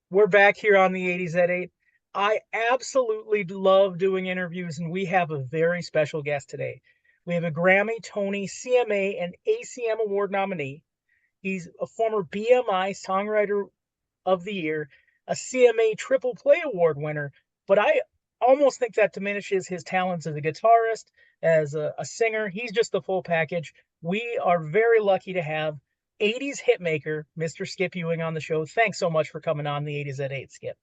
We're back here on the 80s at 8. I absolutely love doing interviews, and we have a very special guest today. We have a Grammy, Tony, CMA, and ACM Award nominee. He's a former BMI Songwriter of the Year, a CMA Triple Play Award winner, but I almost think that diminishes his talents as a guitarist, as a singer. He's just the full package. We are very lucky to have 80s hitmaker, Mr. Skip Ewing, on the show. Thanks so much for coming on the 80s at 8, Skip.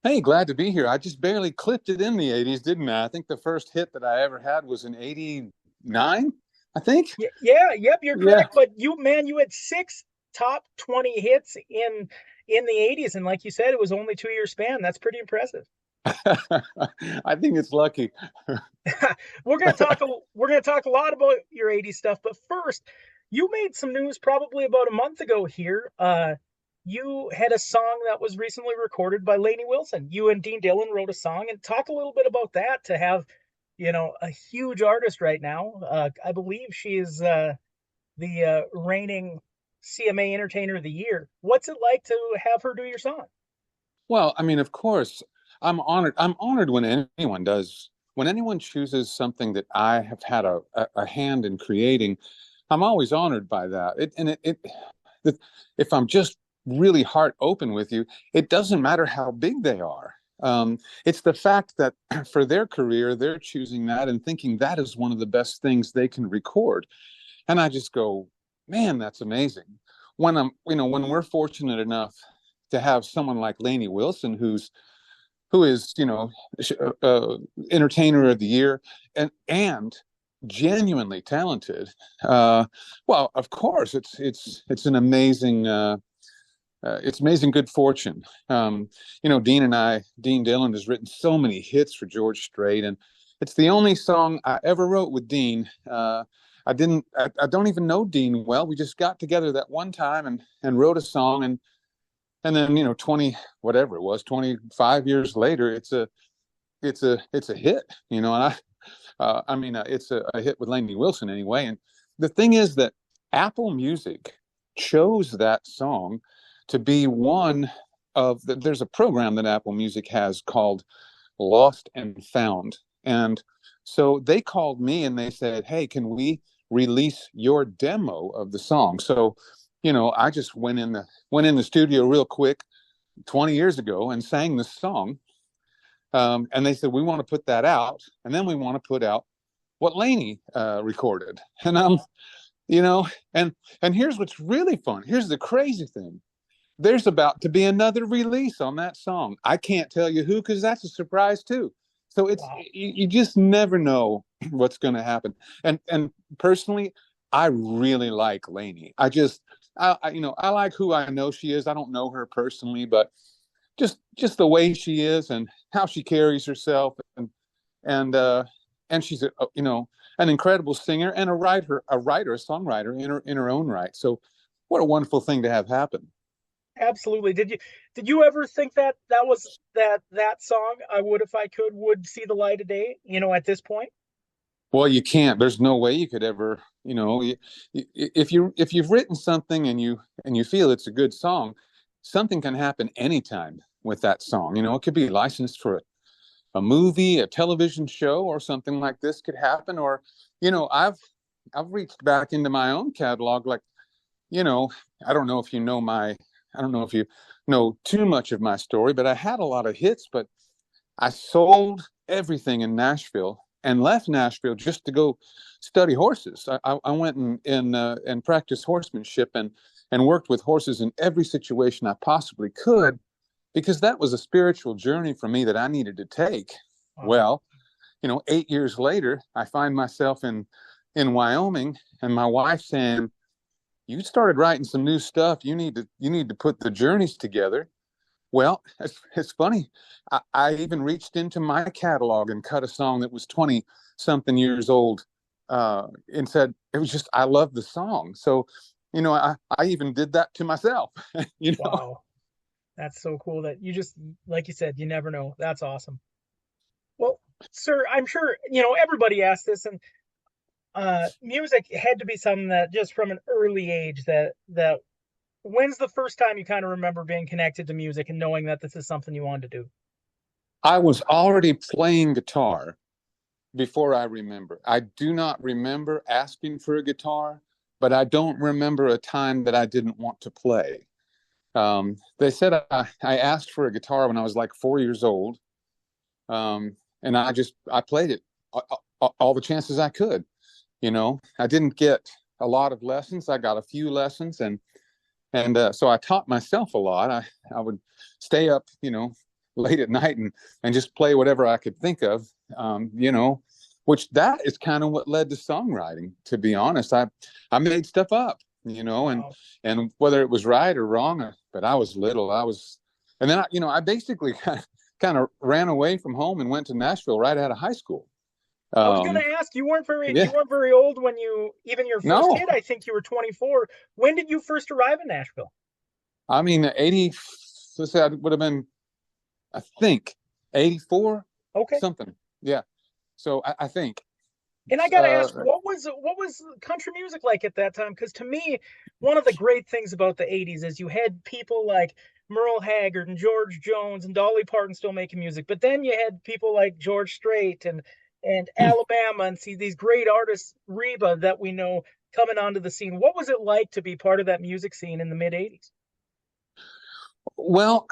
Hey, glad to be here. I just barely clipped it in the 80s, didn't I? I think the first hit that I ever had was in 89, I think. Yeah, yep, you're Yeah. correct. But you had six top 20 hits in the 80s, and like you said, it was only 2 year span. That's pretty impressive. I think it's lucky. We're gonna talk a lot about your 80s stuff, but first, you made some news probably about a month ago here. You had a song that was recently recorded by Lainey Wilson. You and Dean Dillon wrote a song, and talk a little bit about that to have, a huge artist right now. I believe she is the reigning CMA Entertainer of the Year. What's it like to have her do your song? Well, I mean, of course, I'm honored. I'm honored when anyone does, when anyone chooses something that I have had a hand in creating. I'm always honored by that. If I'm just really heart open with you, it doesn't matter how big they are. It's the fact that for their career, they're choosing that and thinking that is one of the best things they can record. And I just go, man, that's amazing. When we're fortunate enough to have someone like Lainey Wilson, who is, entertainer of the year and genuinely talented. Well, of course, it's an amazing. It's amazing good fortune. Dean Dillon has written so many hits for George Strait, and it's the only song I ever wrote with Dean. I don't even know Dean well. We just got together that one time and wrote a song, and then 20 whatever it was, 25 years later, it's a hit. And it's a hit with Lainey Wilson anyway. And the thing is that Apple Music chose that song to be there's a program that Apple Music has called Lost and Found. And so they called me and they said, hey, can we release your demo of the song? So, I just went in the studio real quick 20 years ago and sang the song. And they said, we want to put that out. And then we want to put out what Lainey recorded. And you know, and here's what's really fun. Here's the crazy thing. There's about to be another release on that song. I can't tell you who, because that's a surprise too. So Wow. you just never know what's going to happen. And personally, I really like Lainey. I like who I know she is. I don't know her personally, but just the way she is and how she carries herself, and and she's an incredible singer and a songwriter in her own right. So what a wonderful thing to have happen. Absolutely. Did you ever think that that song, I Would If I Could, would see the light of day, at this point? Well, you can't. There's no way you could ever, if you've written something and you feel it's a good song, something can happen anytime with that song. It could be licensed for a movie, a television show, or something like this could happen. Or, I've reached back into my own catalog, like, you know, I don't know if you know I don't know if you know too much of my story, but I had a lot of hits, but I sold everything in Nashville and left Nashville just to go study horses. I went and practiced horsemanship and worked with horses in every situation I possibly could, because that was a spiritual journey for me that I needed to take. Wow. Well, 8 years later, I find myself in Wyoming, and my wife saying, "You started writing some new stuff. You need to put the journeys together." Well, it's funny. I even reached into my catalog and cut a song that was 20 something years old, and said, it was just, I love the song. So, I even did that to myself, you know? Wow. That's so cool that you just, like you said, you never know. That's awesome. Well, sir, I'm sure, everybody asks this, and music had to be something that just from an early age that When's the first time you kind of remember being connected to music and knowing that this is something you wanted to do? I was already playing guitar before I remember. I do not remember asking for a guitar, but I don't remember a time that I didn't want to play. They said I asked for a guitar when I was like 4 years old, and I played it all the chances I could. I didn't get a lot of lessons. I got a few lessons, and so I taught myself a lot. I would stay up, late at night and just play whatever I could think of, which that is kind of what led to songwriting. To be honest, I made stuff up, Wow. and whether it was right or wrong, but I was little. And then I basically kind of ran away from home and went to Nashville right out of high school. I was going Um, to ask, you yeah, weren't very old when you even your first no, hit. I think you were 24. When did you first arrive in Nashville? I mean 80. Let's say I would have been, I think, 84 Okay. something. Yeah. So I think. And I got to Uh, ask, what was country music like at that time? Because to me, one of the great things about the '80s is you had people like Merle Haggard and George Jones and Dolly Parton still making music, but then you had people like George Strait and Alabama and see these great artists, Reba, that we know coming onto the scene. What was it like to be part of that music scene in the mid '80s? well,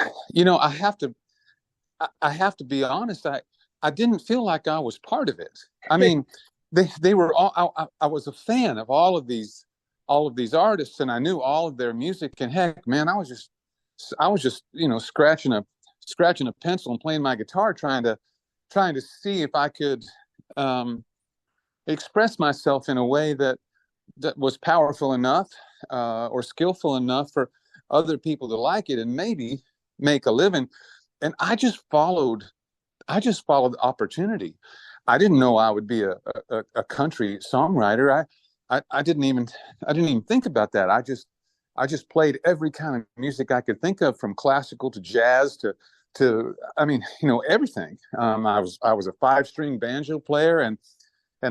I have to be honest. I didn't feel like I was part of it. I mean, they were all. I was a fan of all of these artists, and I knew all of their music. And heck, man, I was just scratching a pencil and playing my guitar, trying to see if I could um, express myself in a way that was powerful enough or skillful enough for other people to like it and maybe make a living. And I just followed the opportunity. I didn't know I would be a country songwriter. I didn't even think about that. I just played every kind of music I could think of, from classical to jazz to I mean, everything. I was a five-string banjo player, and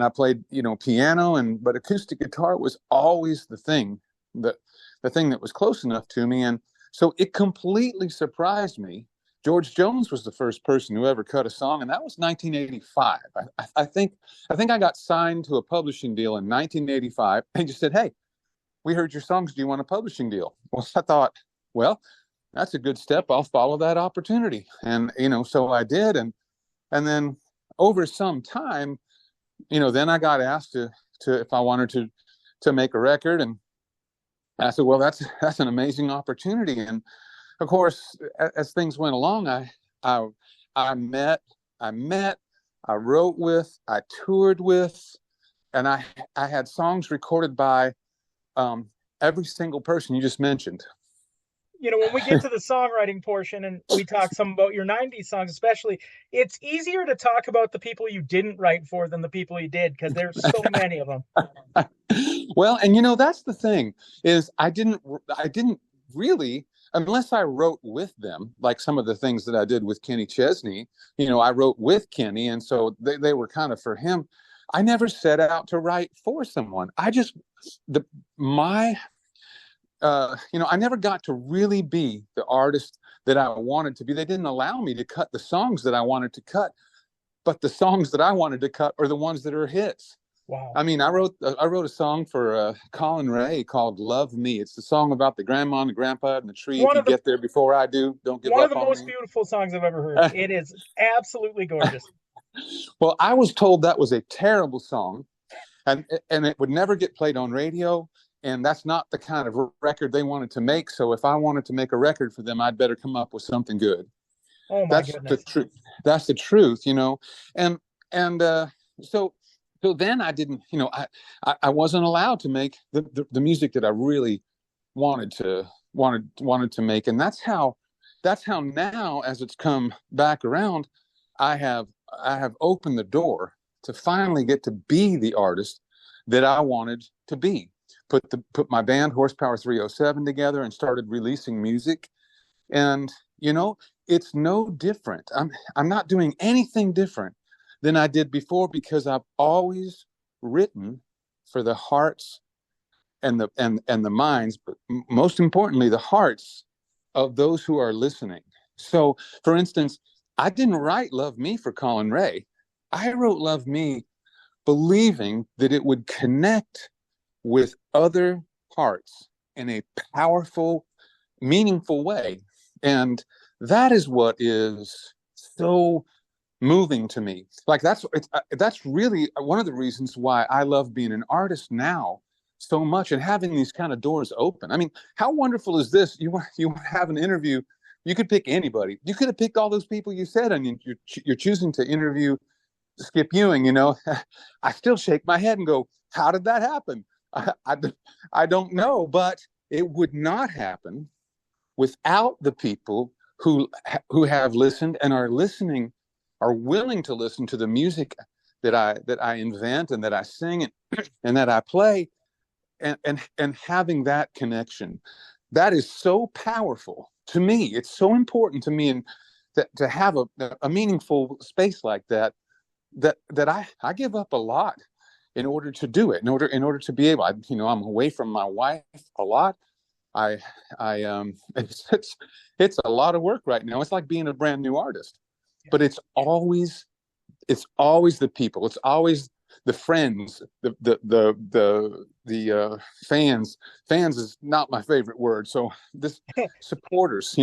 I played, piano, but acoustic guitar was always that the thing that was close enough to me. And so it completely surprised me. George Jones was the first person who ever cut a song, and that was 1985. I think I got signed to a publishing deal in 1985. They just said, "Hey, we heard your songs. Do you want a publishing deal?" Well, I thought, well, that's a good step. I'll follow that opportunity, and so I did. And then over some time, then I got asked to if I wanted to make a record, and I said, well, that's an amazing opportunity. And of course, as things went along, I I met I met I wrote with, I toured with, and I had songs recorded by um, every single person you just mentioned. When we get to the songwriting portion and we talk some about your '90s songs, especially, it's easier to talk about the people you didn't write for than the people you did because there's so many of them. Well, and that's the thing, is I didn't really, unless I wrote with them, like some of the things that I did with Kenny Chesney. I wrote with Kenny, and so they were kind of for him. I never set out to write for someone. I just the my I never got to really be the artist that I wanted to be. They didn't allow me to cut the songs that I wanted to cut, but the songs that I wanted to cut are the ones that are hits. Wow. I mean, I wrote a song for Colin Ray called "Love Me." It's the song about the grandma and the grandpa and the tree. If One you of the get there before I do, don't give one of up the on most me. beautiful songs I've ever heard. It is absolutely gorgeous. Well, I was told that was a terrible song, and it would never get played on radio. And that's not the kind of record they wanted to make. So if I wanted to make a record for them, I'd better come up with something good. Oh my That's the goodness. truth. That's the truth. And so then I didn't, I wasn't allowed to make the music that I really wanted to make. And that's how now, as it's come back around, I have I have opened the door to finally get to be the artist that I wanted to be. Put my band Horsepower 307 together and started releasing music. And it's no different. I'm not doing anything different than I did before, because I've always written for the hearts and the minds, but most importantly, the hearts of those who are listening. So, for instance, I didn't write Love Me for Colin Ray. I wrote Love Me believing that it would connect with other hearts in a powerful, meaningful way. And that is what is so moving to me. Like that's really one of the reasons why I love being an artist now so much and having these kind of doors open. I mean, how wonderful is this? You have an interview. You could pick anybody. You could have picked all those people you said, and you're choosing to interview Skip Ewing. I still shake my head and go, "How did that happen?" I don't know, but it would not happen without the people who have listened and are listening, are willing to listen to the music that I invent and that I sing and that I play, and having that connection. That is so powerful to me. It's so important to me, and to have a meaningful space like that, that I give up a lot in order to do it, in order to be able. I'm away from my wife a lot. I it's a lot of work right now. It's like being a brand new artist, but it's always the people. It's always the friends, the fans. Fans is not my favorite word. So this supporters,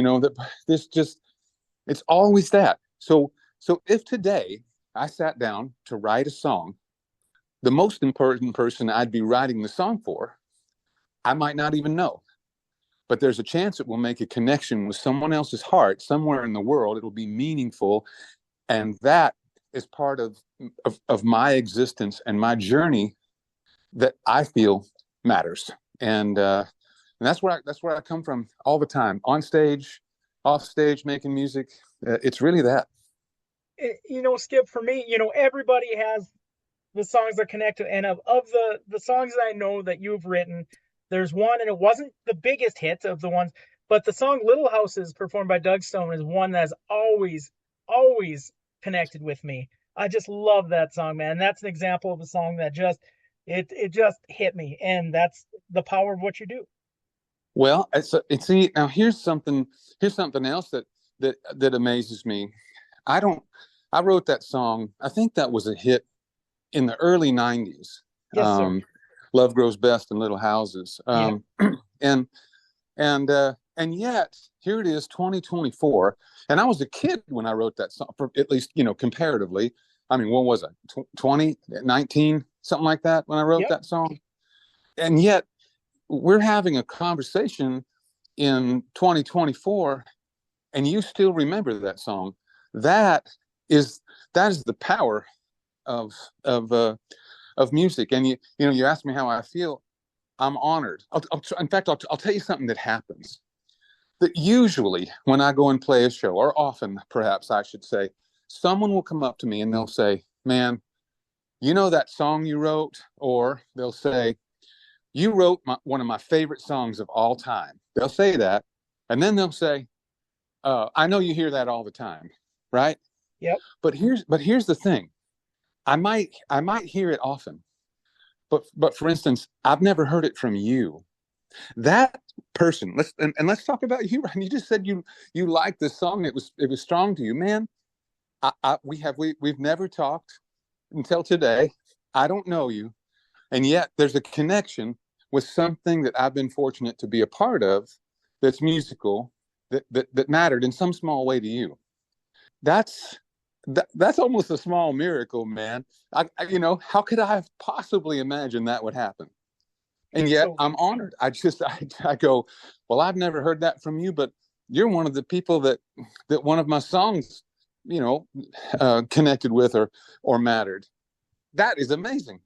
it's always that. So if today I sat down to write a song, the most important person I'd be writing the song for, I might not even know. But there's a chance it will make a connection with someone else's heart somewhere in the world. It'll be meaningful. And that is part of my existence and my journey that I feel matters. And that's where I come from all the time, on stage, off stage, making music. It's really that. Skip, for me, everybody has the songs that connect, and of the songs that I know that you've written, there's one, and it wasn't the biggest hit of the ones, but the song Little Houses, performed by Doug Stone, is one that's always connected with me. I just love that song, man. That's an example of a song that it just hit me, and that's the power of what you do. Well, see, now here's something else that amazes me. I don't I wrote that song. I think that was a hit in the early 90s. Yes, sir. Love Grows Best in Little Houses. Yeah. And and yet here it is, 2024, and I was a kid when I wrote that song, for at least, comparatively. I mean, what was it, 20, 19, something like that, when I wrote Yep. that song? And yet we're having a conversation in 2024, and you still remember that song. That is the power of of uh, of music. And you asked me how I feel. I'm honored. In fact, I'll tell you something that happens. That usually when I go and play a show, or often perhaps I should say, someone will come up to me and they'll say, "Man, you know that song you wrote?" Or they'll say, "You wrote one of my favorite songs of all time." They'll say that, and then they'll say, "I know you hear that all the time, right?" Yep. But here's the thing. I might hear it often, but for instance, I've never heard it from you. That person. Let's talk about you. Ryan. You just said you liked this song. It was strong to you, man. We've never talked until today. I don't know you, and yet there's a connection with something that I've been fortunate to be a part of, that's musical, that mattered in some small way to you. That's almost a small miracle, man. How could I have possibly imagined that would happen? And It's yet so I'm honored. I go, well, I've never heard that from you, but you're one of the people that one of my songs, connected with, or mattered. That is amazing.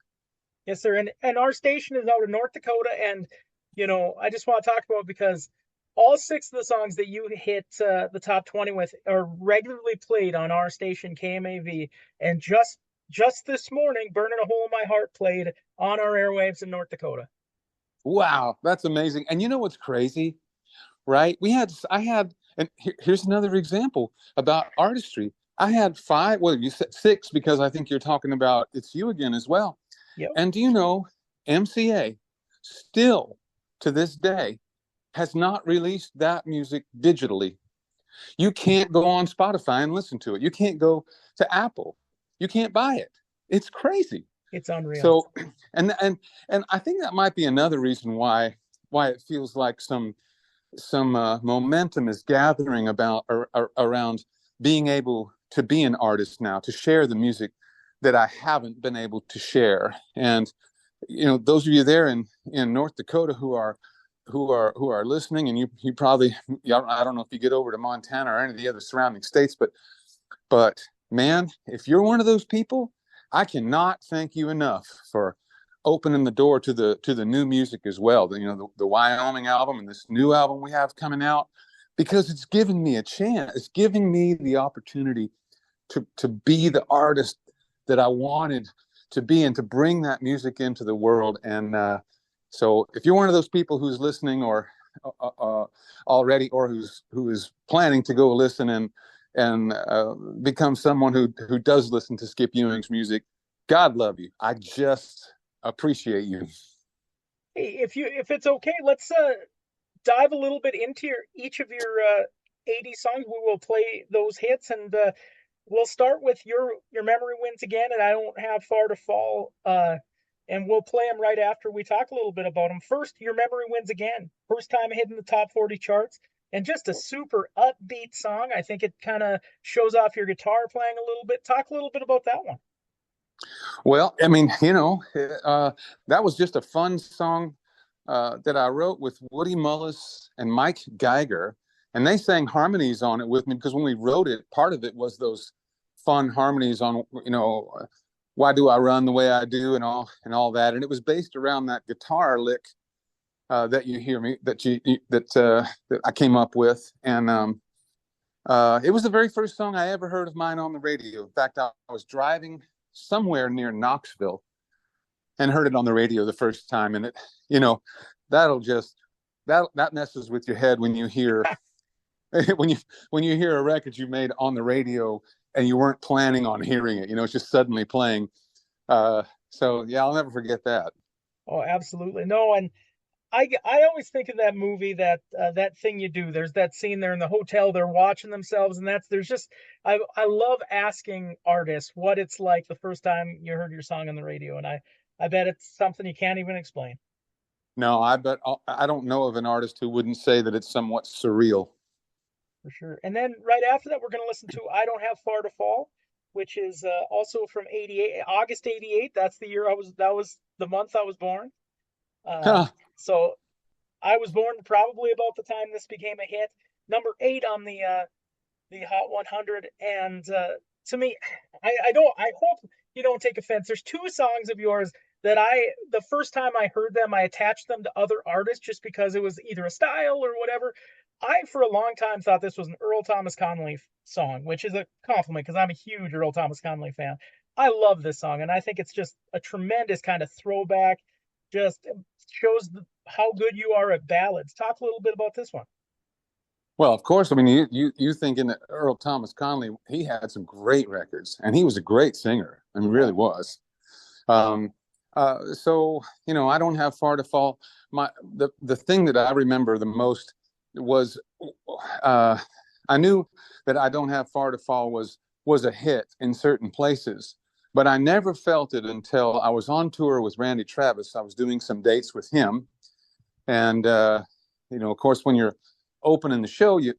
Yes, sir. And our station is out of North Dakota, and I just want to talk about, because all six of the songs that you hit the top 20 with are regularly played on our station, KMAV, and just this morning, "Burning a Hole in My Heart" played on our airwaves in North Dakota. Wow, that's amazing. And you know what's crazy, right? And here's another example about artistry. I had five, well, you said six, because I think you're talking about It's You Again as well. Yep. And do you know, MCA, still to this day has not released that music digitally. You can't go on Spotify and listen to it. You can't go to Apple. You can't buy it. It's crazy. It's unreal. So, and and and I think that might be another reason why it feels like some momentum is gathering around being able to be an artist now, to share the music that I haven't been able to share. And those of you there in North Dakota who are listening, and you probably, I don't know if you get over to Montana or any of the other surrounding states, but man, if you're one of those people, I cannot thank you enough for opening the door to the new music as well. The Wyoming album and this new album we have coming out, because it's giving me a chance. It's giving me the opportunity to be the artist that I wanted to be and to bring that music into the world. And so if you're one of those people who's listening or already, or who is planning to go listen and become someone who does listen to Skip Ewing's music, God love you. I just appreciate you. Hey, if it's okay, let's dive a little bit into each of your 80 songs. We will play those hits, and we'll start with your memory wins again, and I don't have far to fall. And we'll play them right after we talk a little bit about them. First, your memory wins again. First time hitting the top 40 charts, and just a super upbeat song. I think it kind of shows off your guitar playing a little bit. Talk a little bit about that one. Well, I mean, that was just a fun song that I wrote with Woody Mullis and Mike Geiger, and they sang harmonies on it with me, because when we wrote it, part of it was those fun harmonies on, why do I run the way I do, and all that, and it was based around that guitar lick that you hear me that I came up with, and it was the very first song I ever heard of mine on the radio. In fact, I was driving somewhere near Knoxville and heard it on the radio the first time, and that'll just that messes with your head when you hear when you hear a record you made on the radio and you weren't planning on hearing it. It's just suddenly playing. So yeah, I'll never forget that. Oh, absolutely. No, and I always think of that movie, that thing you do. There's that scene there in the hotel. They're watching themselves, and there's just I love asking artists what it's like the first time you heard your song on the radio, and I bet it's something you can't even explain. No, I bet I don't know of an artist who wouldn't say that it's somewhat surreal. For sure. And then right after that, we're going to listen to "I Don't Have Far to Fall," which is also from '88, August '88. That's the year That was the month I was born. Uh, Huh. so I was born probably about the time this became a hit. Number 8 on the Hot 100. And to me, I don't. I hope you don't take offense. There's two songs of yours that the first time I heard them, I attached them to other artists just because it was either a style or whatever. I, for a long time, thought this was an Earl Thomas Conley song, which is a compliment because I'm a huge Earl Thomas Conley fan. I love this song, and I think it's just a tremendous kind of throwback. Just shows how good you are at ballads. Talk a little bit about this one. Well, of course. I mean, you thinking that Earl Thomas Conley, he had some great records, and he was a great singer. I mean, really was. Um, so I don't have far to fall. The thing that I remember the most was I knew that I don't have far to fall was a hit in certain places, but I never felt it until I was on tour with Randy Travis. I was doing some dates with him, and of course, when you're opening the show, you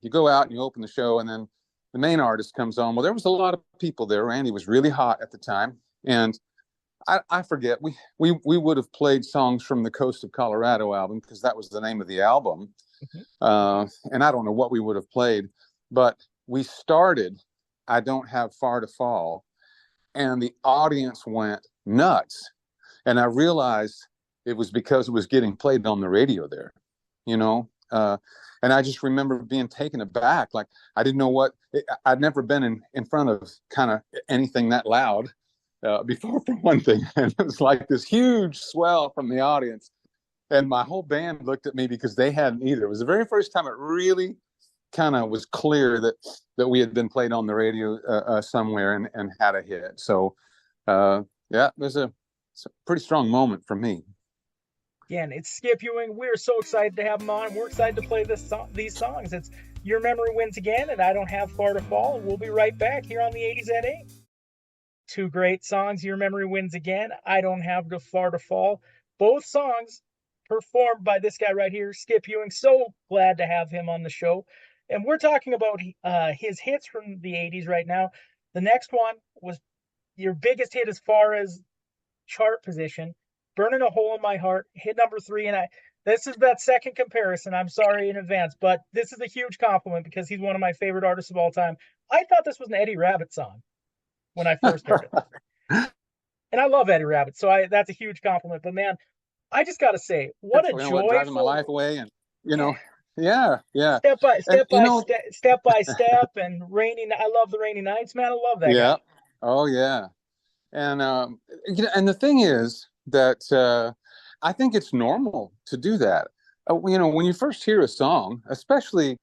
you go out and you open the show, and then the main artist comes on. Well, there was a lot of people there. Randy was really hot at the time, and I forget, we would have played songs from the Coast of Colorado album, because that was the name of the album. Mhm. And I don't know what we would have played, but we started I Don't Have Far to Fall, and the audience went nuts. And I realized it was because it was getting played on the radio there, you know. And I just remember being taken aback. Like, I didn't know I'd never been in front of kind of anything that loud before, for one thing. And it was like this huge swell from the audience. And my whole band looked at me because they hadn't either. It was the very first time it really kind of was clear that we had been played on the radio somewhere and had a hit. So, yeah, it's a pretty strong moment for me. Again, it's Skip Ewing. We're so excited to have him on. We're excited to play these songs. It's Your Memory Wins Again, and I Don't Have Far to Fall. And we'll be right back here on the 80s at 8. Two great songs, Your Memory Wins Again, I Don't Have Far to Fall. Both songs performed by this guy right here, Skip Ewing. So glad to have him on the show. And we're talking about his hits from the 80s right now. The next one was your biggest hit as far as chart position, Burning a Hole in My Heart, hit number 3. And this is that second comparison. I'm sorry in advance, but this is a huge compliment because he's one of my favorite artists of all time. I thought this was an Eddie Rabbitt song when I first heard it. And I love Eddie Rabbitt, so that's a huge compliment. But man, I just got to say, what a joyful, driving my life away, and yeah. Step by step, and rainy. I love the Rainy Nights, man. I love that. Yeah. Guy. Oh yeah. And and the thing is that I think it's normal to do that. When you first hear a song, especially,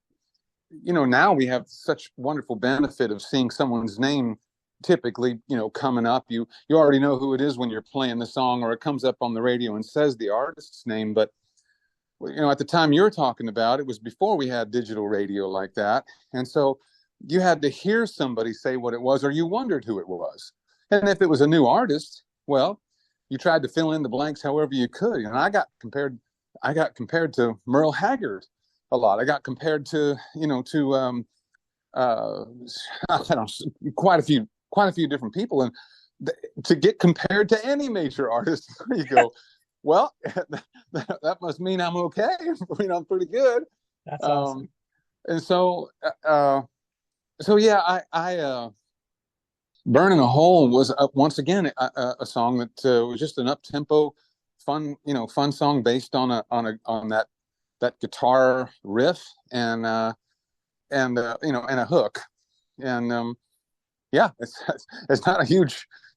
now we have such wonderful benefit of seeing someone's name typically, coming up. You already know who it is when you're playing the song, or it comes up on the radio and says the artist's name. But at the time you're talking about, it was before we had digital radio like that, and so you had to hear somebody say what it was, or you wondered who it was. And if it was a new artist, well, you tried to fill in the blanks however you could. And I got compared to Merle Haggard a lot. I got compared to I don't know, quite a few different people, and to get compared to any major artist, you go, well, that must mean I'm okay. I'm pretty good. That's awesome. And so yeah, I Burning a Hole was once again a song that was just an up-tempo, fun song based on that guitar riff and a hook. And yeah, it's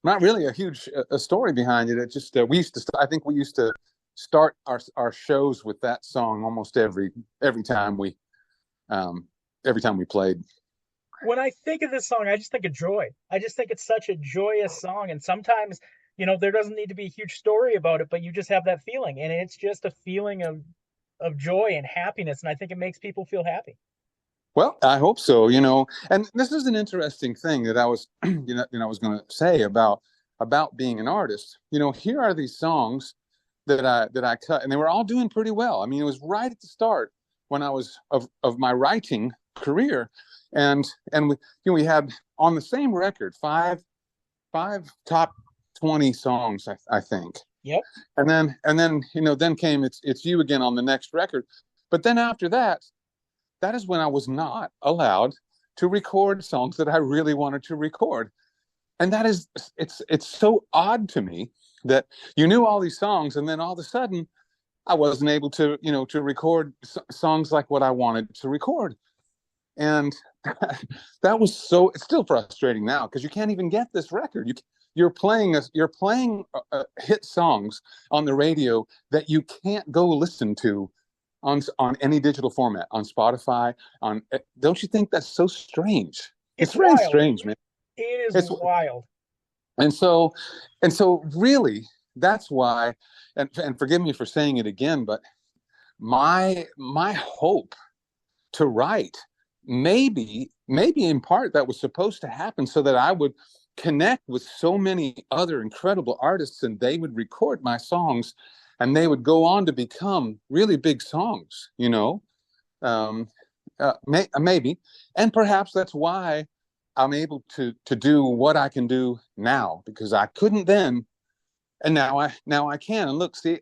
not really a huge story behind it. It just I think we used to start our shows with that song almost every time we played. When I think of this song, I just think of joy. I just think it's such a joyous song. And sometimes, there doesn't need to be a huge story about it, but you just have that feeling. And it's just a feeling of joy and happiness. And I think it makes people feel happy. Well, I hope so, and this is an interesting thing that I was, I was going to say about being an artist. Here are these songs that I cut, and they were all doing pretty well. I mean, it was right at the start when I was of my writing career. And we had on the same record five top 20 songs, I think. Yep. And then came It's You Again on the next record. But then after that is when I was not allowed to record songs that I really wanted to record. And it's so odd to me that you knew all these songs, and then all of a sudden I wasn't able to record songs like what I wanted to record. And it's still frustrating now, because you can't even get this record. You're playing hit songs on the radio that you can't go listen to on any digital format, on Spotify. Don't you think that's so strange? It's very strange, man. It is wild. And so really, that's why. And forgive me for saying it again, but my hope to write. Maybe in part that was supposed to happen so that I would connect with so many other incredible artists, and they would record my songs, and they would go on to become really big songs, maybe. And perhaps that's why I'm able to do what I can do now, because I couldn't then, and now I can. And look, see,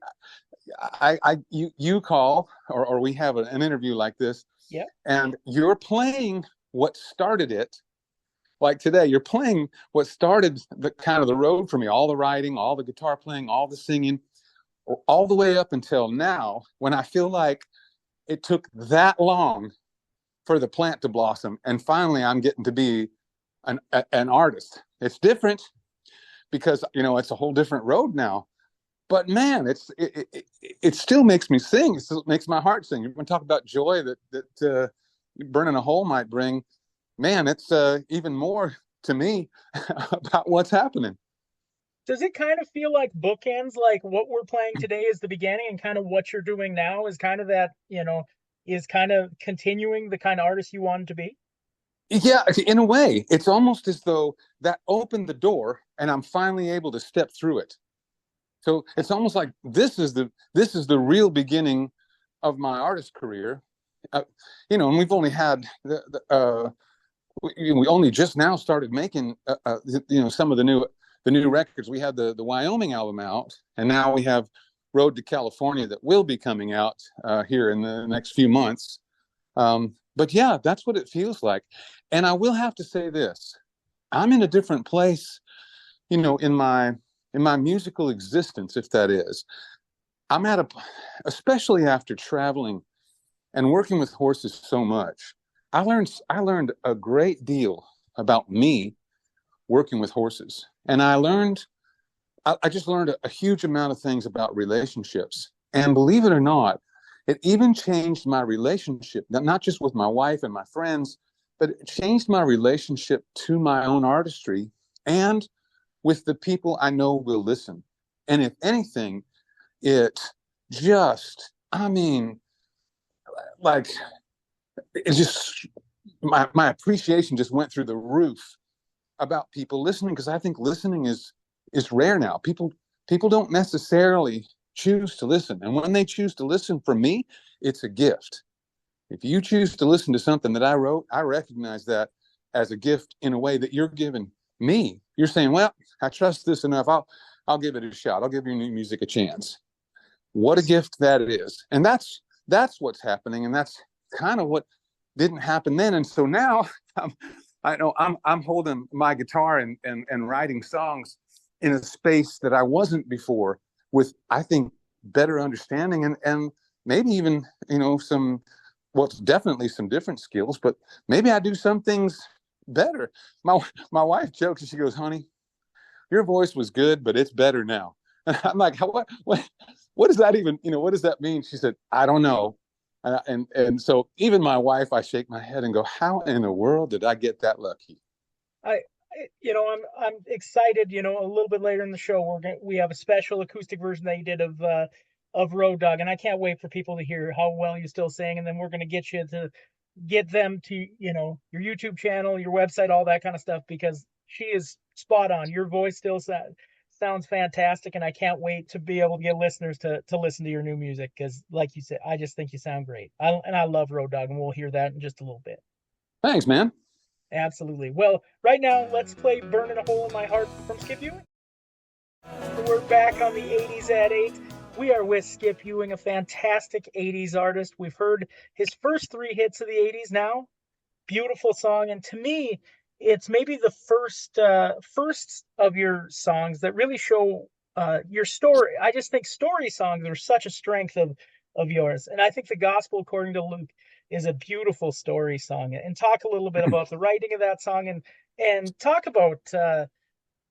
you call, or we have an interview like this. Yeah. And you're playing what started it. Like today, you're playing what started the road for me, all the writing, all the guitar playing, all the singing, all the way up until now, when I feel like it took that long for the plant to blossom. And finally, I'm getting to be an artist. It's different because, it's a whole different road now. But man, it still makes me sing. It still makes my heart sing. You're going to talk about joy that Burning a Hole might bring. Man, it's even more to me about what's happening. Does it kind of feel like bookends, like what we're playing today is the beginning and kind of what you're doing now is kind of that, is kind of continuing the kind of artist you wanted to be? Yeah, in a way, it's almost as though that opened the door and I'm finally able to step through it. So it's almost like this is the real beginning of my artist career. Uh, and we've only had we only just now started making some of the new records. We had the Wyoming album out, and now we have Road to California that will be coming out here in the next few months. But yeah, that's what it feels like. And I will have to say this: I'm in a different place, in my musical existence, if that is. I'm at a, especially after traveling and working with horses so much. I learned a great deal about me working with horses, and I just learned a huge amount of things about relationships. And believe it or not, it even changed my relationship, not just with my wife and my friends, but it changed my relationship to my own artistry and with the people I know will listen. And if anything, it just, I mean, like, it just, my appreciation just went through the roof about people listening, because I think listening is rare now. People don't necessarily choose to listen, and when they choose to listen from me, it's a gift. If you choose to listen to something that I wrote, I recognize that as a gift in a way that you're giving me. You're saying, "Well, I trust this enough. I'll give it a shot. I'll give your new music a chance." What a gift that is, and that's what's happening, and that's kind of what didn't happen then. And so now I know I'm holding my guitar and writing songs in a space that I wasn't before, with, I think, better understanding and maybe even some, well, it's definitely some different skills, but maybe I do some things better. My wife jokes and she goes, "Honey, your voice was good, but it's better now." And I'm like, what does that even, what does that mean? She said, "I don't know." And so even my wife, I shake my head and go, how in the world did I get that lucky? I'm excited. A little bit later in the show, we have a special acoustic version that you did of Road Dog, and I can't wait for people to hear how well you still sing. And then we're gonna get them to your YouTube channel, your website, all that kind of stuff, because she is spot on. Your voice still sounds fantastic, and I can't wait to be able to get listeners to listen to your new music, because, like you said, I just think you sound great. I love Road Dog, and we'll hear that in just a little bit. Thanks, man. Absolutely. Well, right now, let's play Burning a Hole in My Heart from Skip Ewing. We're back on the 80s at 8. We are with Skip Ewing, a fantastic 80s artist. We've heard his first three hits of the 80s now. Beautiful song. And to me, it's maybe the first of your songs that really show your story. I just think story songs are such a strength of yours. And I think the Gospel According to Luke is a beautiful story song. And talk a little bit about the writing of that song, and talk about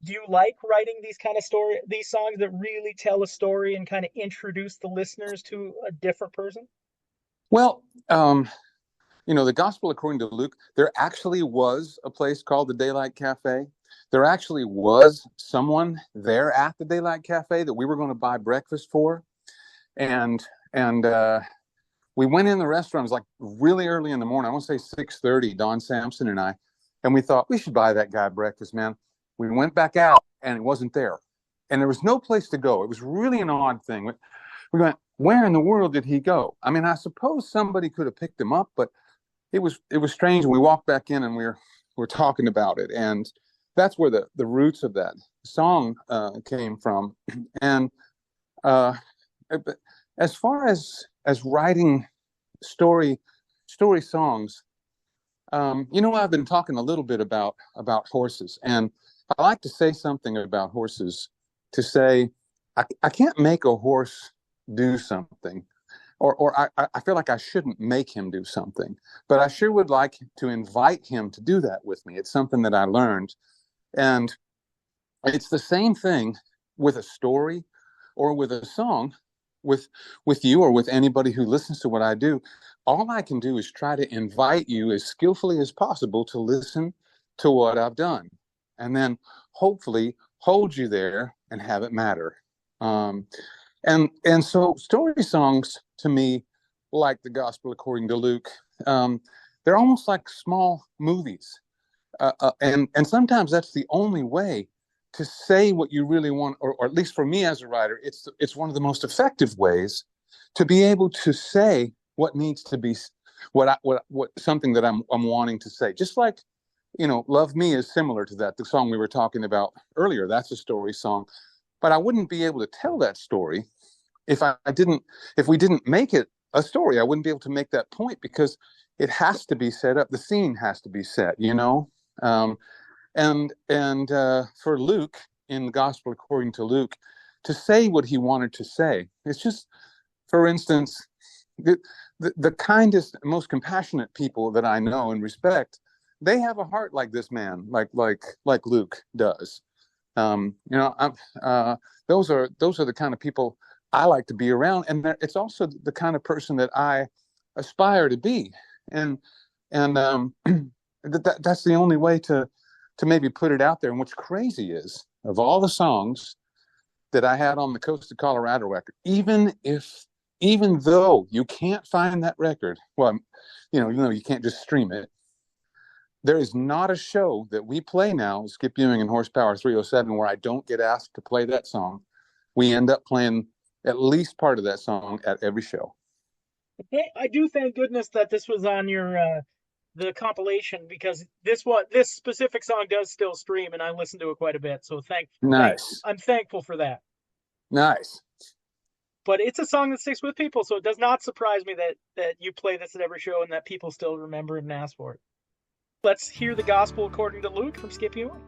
do you like writing these songs that really tell a story and kind of introduce the listeners to a different person? Well, the Gospel According to Luke, there actually was a place called the Daylight Cafe. There actually was someone there at the Daylight Cafe that we were going to buy breakfast for. And we went in the restaurant. It was like really early in the morning. I want to say 6:30, Don Sampson and I. And we thought, we should buy that guy breakfast, man. We went back out and it wasn't there. And there was no place to go. It was really an odd thing. We went, where in the world did he go? I mean, I suppose somebody could have picked him up, but it was strange. We walked back in and we're talking about it, and that's where the roots of that song came from. And uh, as far as writing story songs, I've been talking a little bit about horses, and I like to say something about horses. To say, I can't make a horse do something, or I feel like I shouldn't make him do something, but I sure would like to invite him to do that with me. It's something that I learned, and it's the same thing with a story or with a song, with you or with anybody who listens to what I do. All I can do is try to invite you as skillfully as possible to listen to what I've done, and then hopefully hold you there and have it matter. Um, and so story songs to me, like the Gospel according to Luke, um, they're almost like small movies, and sometimes that's the only way to say what you really want, or at least for me as a writer, it's one of the most effective ways to be able to say what needs to be what something that I'm wanting to say. Just like, Love Me is similar to that, the song we were talking about earlier. That's a story song, but I wouldn't be able to tell that story if if we didn't make it a story. I wouldn't be able to make that point because it has to be set up. The scene has to be set. Um, and for Luke, in the Gospel according to Luke, to say what he wanted to say, it's just, for instance, the kindest, most compassionate people that I know and respect, they have a heart like this man, like Luke does. I'm, those are the kind of people I like to be around, and it's also the kind of person that I aspire to be, and that's the only way to maybe put it out there. And what's crazy is, of all the songs that I had on the Coast of Colorado record, even though you can't find that record, well, you can't just stream it. There is not a show that we play now, Skip Ewing and Horsepower 307, where I don't get asked to play that song. We end up playing at least part of that song at every show. Hey, I do thank goodness that this was on your the compilation, because this specific song does still stream and I listen to it quite a bit. So Nice. I'm thankful for that. Nice. But it's a song that sticks with people, so it does not surprise me that you play this at every show and that people still remember it and ask for it. Let's hear the Gospel according to Luke from Skip Ewing.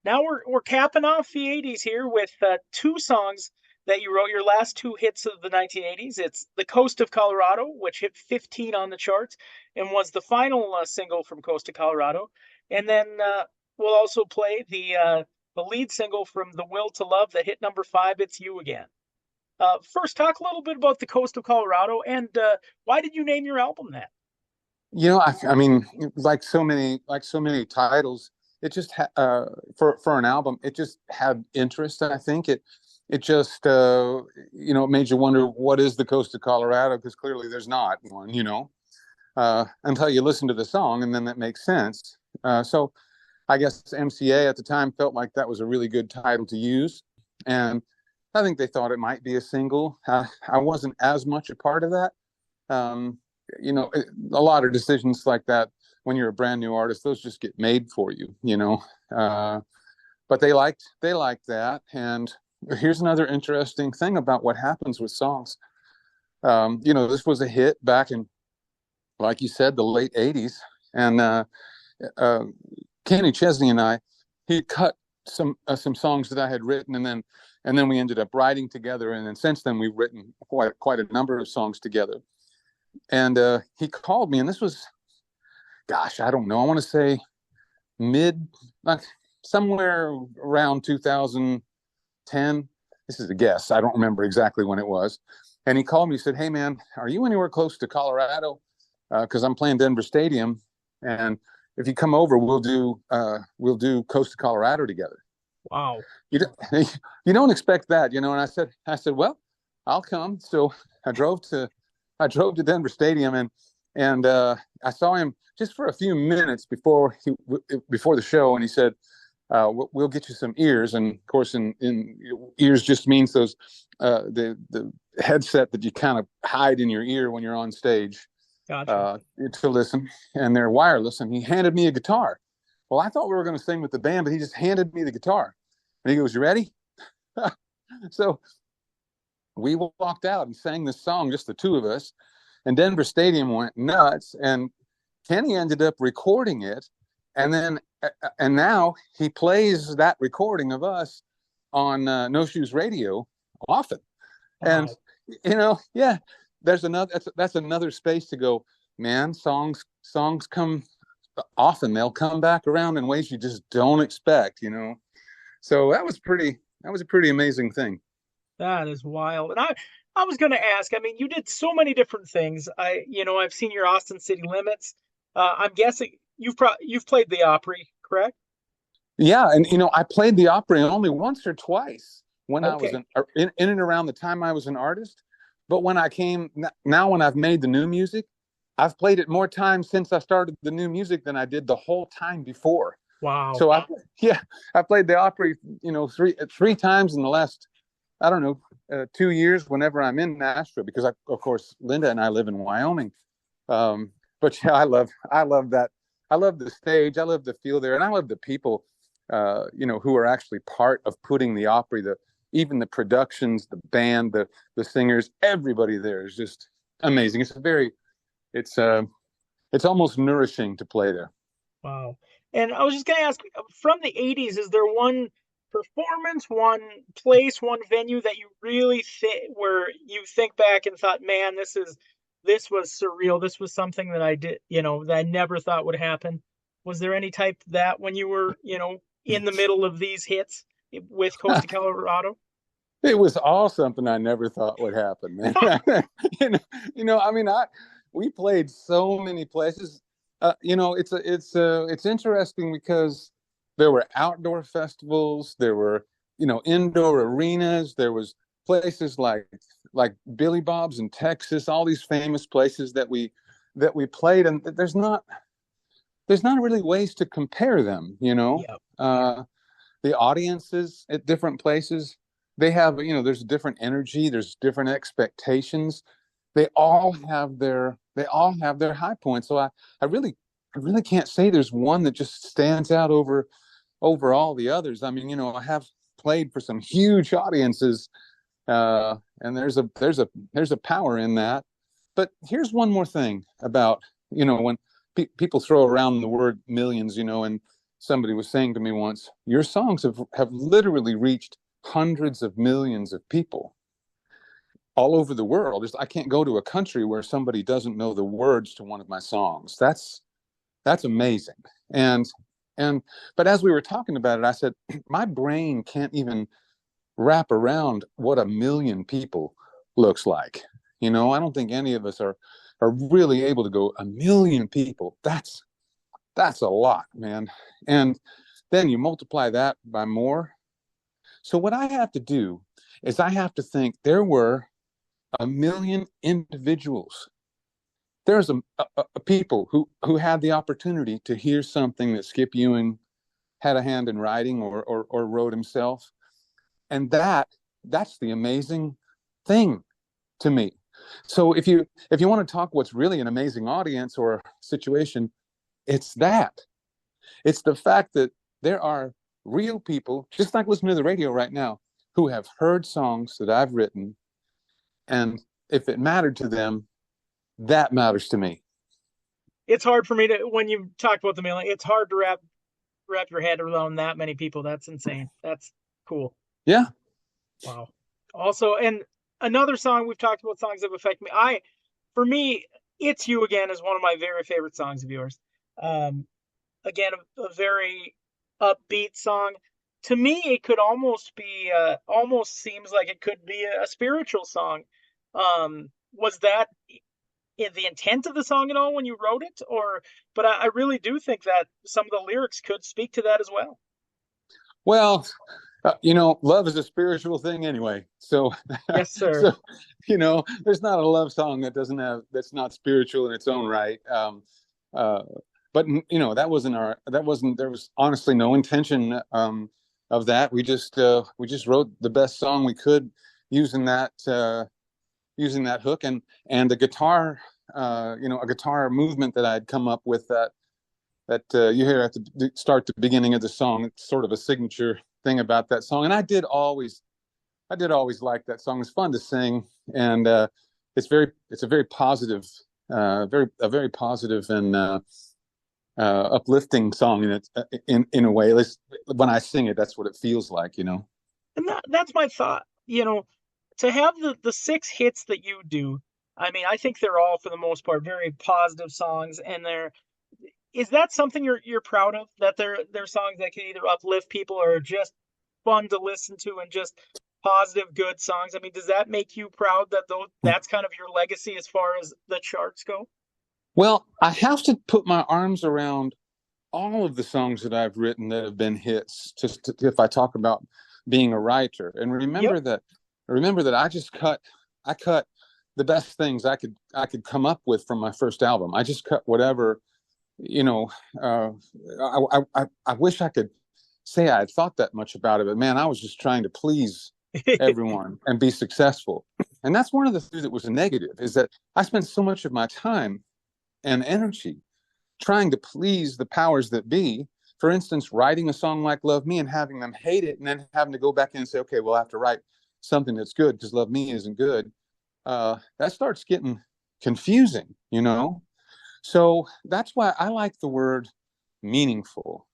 Now we're capping off the 80s here with two songs that you wrote, your last two hits of the 1980s. It's The Coast of Colorado, which hit 15 on the charts and was the final single from Coast of Colorado. And then we'll also play the lead single from The Will to Love that hit number 5, It's You Again. First, talk a little bit about The Coast of Colorado, and why did you name your album that? I mean, like so many titles, it just for an album, it just had interest, and I think it just it made you wonder, what is the Coast of Colorado, because clearly there's not one, until you listen to the song, and then that makes sense. So I guess MCA at the time felt like that was a really good title to use, and I think they thought it might be a single. I wasn't as much a part of that. Um, a lot of decisions like that, when you're a brand new artist, those just get made for you. But they liked that. And here's another interesting thing about what happens with songs. This was a hit back in, like you said, the late '80s, and Kenny Chesney and he cut some songs that I had written, and then we ended up writing together, and then since then we've written quite a number of songs together. And he called me, and this was, gosh, I don't know, I want to say like somewhere around 2010. This is a guess, I don't remember exactly when it was. And he called me, said, "Hey man, are you anywhere close to Colorado? Because I'm playing Denver Stadium, and if you come over, we'll do Coast of Colorado together." Wow. You don't, you don't expect that. And I said, well, I'll come. So I drove to Denver Stadium, and I saw him just for a few minutes before the show, and he said, "We'll get you some ears." And of course, in ears just means those the headset that you kind of hide in your ear when you're on stage. Gotcha. To listen, and they're wireless. And he handed me a guitar. Well, I thought we were going to sing with the band, but he just handed me the guitar, and he goes, "You ready?" So we walked out and sang this song, just the two of us, and Denver Stadium went nuts. And Kenny ended up recording it, and now he plays that recording of us on No Shoes Radio often. Wow. And yeah, that's another space to go, man. Songs come often. They'll come back around in ways you just don't expect. So that was a pretty amazing thing. That is wild. And I was going to ask, I mean, you did so many different things. I've seen your Austin City Limits. I'm guessing you've played the Opry, correct? Yeah, and I played the Opry only once or twice when I was Okay. in and around the time I was an artist. But when I came now, when I've made the new music, I've played it more times since I started the new music than I did the whole time before. Wow. So yeah, I played the Opry, three times in the last, I don't know, 2 years. Whenever I'm in Nashville, because of course Linda and I live in Wyoming. But yeah, I love that. I love the stage. I love the feel there, and I love the people, who are actually part of putting the Opry. Even the productions, the band, the singers, everybody there is just amazing. It's uh, it's almost nourishing to play there. Wow. And I was just going to ask, from the 80s, is there one performance, one place, one venue that you really think where you think back and thought, man, this was surreal. This was something that I did, that I never thought would happen. Was there any type that when you were, in the middle of these hits with Coast to Colorado? It was all something I never thought would happen, man. you know, I mean, we played so many places. It's interesting because there were outdoor festivals, there were indoor arenas, there was places like Billy Bob's in Texas, all these famous places that we played, and there's not really ways to compare them. Yeah. The audiences at different places, they have, there's different energy, there's different expectations. They all have their high points. So I really can't say there's one that just stands out over all the others. I mean, I have played for some huge audiences, and there's a power in that. But here's one more thing about, when people throw around the word millions, and somebody was saying to me once, your songs have literally reached hundreds of millions of people all over the world. I can't go to a country where somebody doesn't know the words to one of my songs. That's amazing. And and but as we were talking about it, I said my brain can't even wrap around what a million people looks like. I don't think any of us are really able to go a million people. That's a lot, man. And then you multiply that by more. So what I have to do is I have to think there were a million individuals. There's a people who had the opportunity to hear something that Skip Ewing had a hand in writing or wrote himself, and that's the amazing thing to me. So if you want to talk what's really an amazing audience or situation, it's that. It's the fact that there are real people, just like listening to the radio right now, who have heard songs that I've written, and if it mattered to them, that matters to me. It's hard for me to when you talked about the mailing, it's hard to wrap your head around that many people. That's insane. That's cool. Yeah. Wow. Also, and another song we've talked about songs that affect me. For me, "It's You Again" is one of my very favorite songs of yours. Um, Again, a very upbeat song. To me, it could almost be, almost seems like it could be a spiritual song. Was that the intent of the song at all when you wrote it, or? But I really do think that some of the lyrics could speak to that as well. Well, love is a spiritual thing anyway. So, Yes, sir. so there's not a love song that's not spiritual in its own right. Uh, but there was honestly no intention of that. We just wrote the best song we could using that hook and the guitar, a guitar movement that I'd come up with that you hear at the beginning of the song. It's sort of a signature thing about that song, and I did always like that song. It's fun to sing, and it's a very positive, very positive and uplifting song in a way. At least when I sing it, that's what it feels like. And that's my thought. To have the six hits that you do, I mean, I think they're all for the most part very positive songs, and is that something you're proud of? That they're songs that can either uplift people or just fun to listen to and just positive, good songs. I mean, does that make you proud that that's kind of your legacy as far as the charts go? Well, I have to put my arms around all of the songs that I've written that have been hits, if I talk about being a writer. And Yep. remember that I cut the best things I could come up with from my first album. I just cut whatever, you know, uh, I wish I could say I had thought that much about it, but man, I was just trying to please everyone and be successful. And that's one of the things that was a negative, is that I spent so much of my time and energy trying to please the powers that be. For instance, writing a song like Love Me and having them hate it, and then having to go back in and say, okay, well, I have to write something that's good because Love Me isn't good. That starts getting confusing, you know? So that's why I like the word meaningful.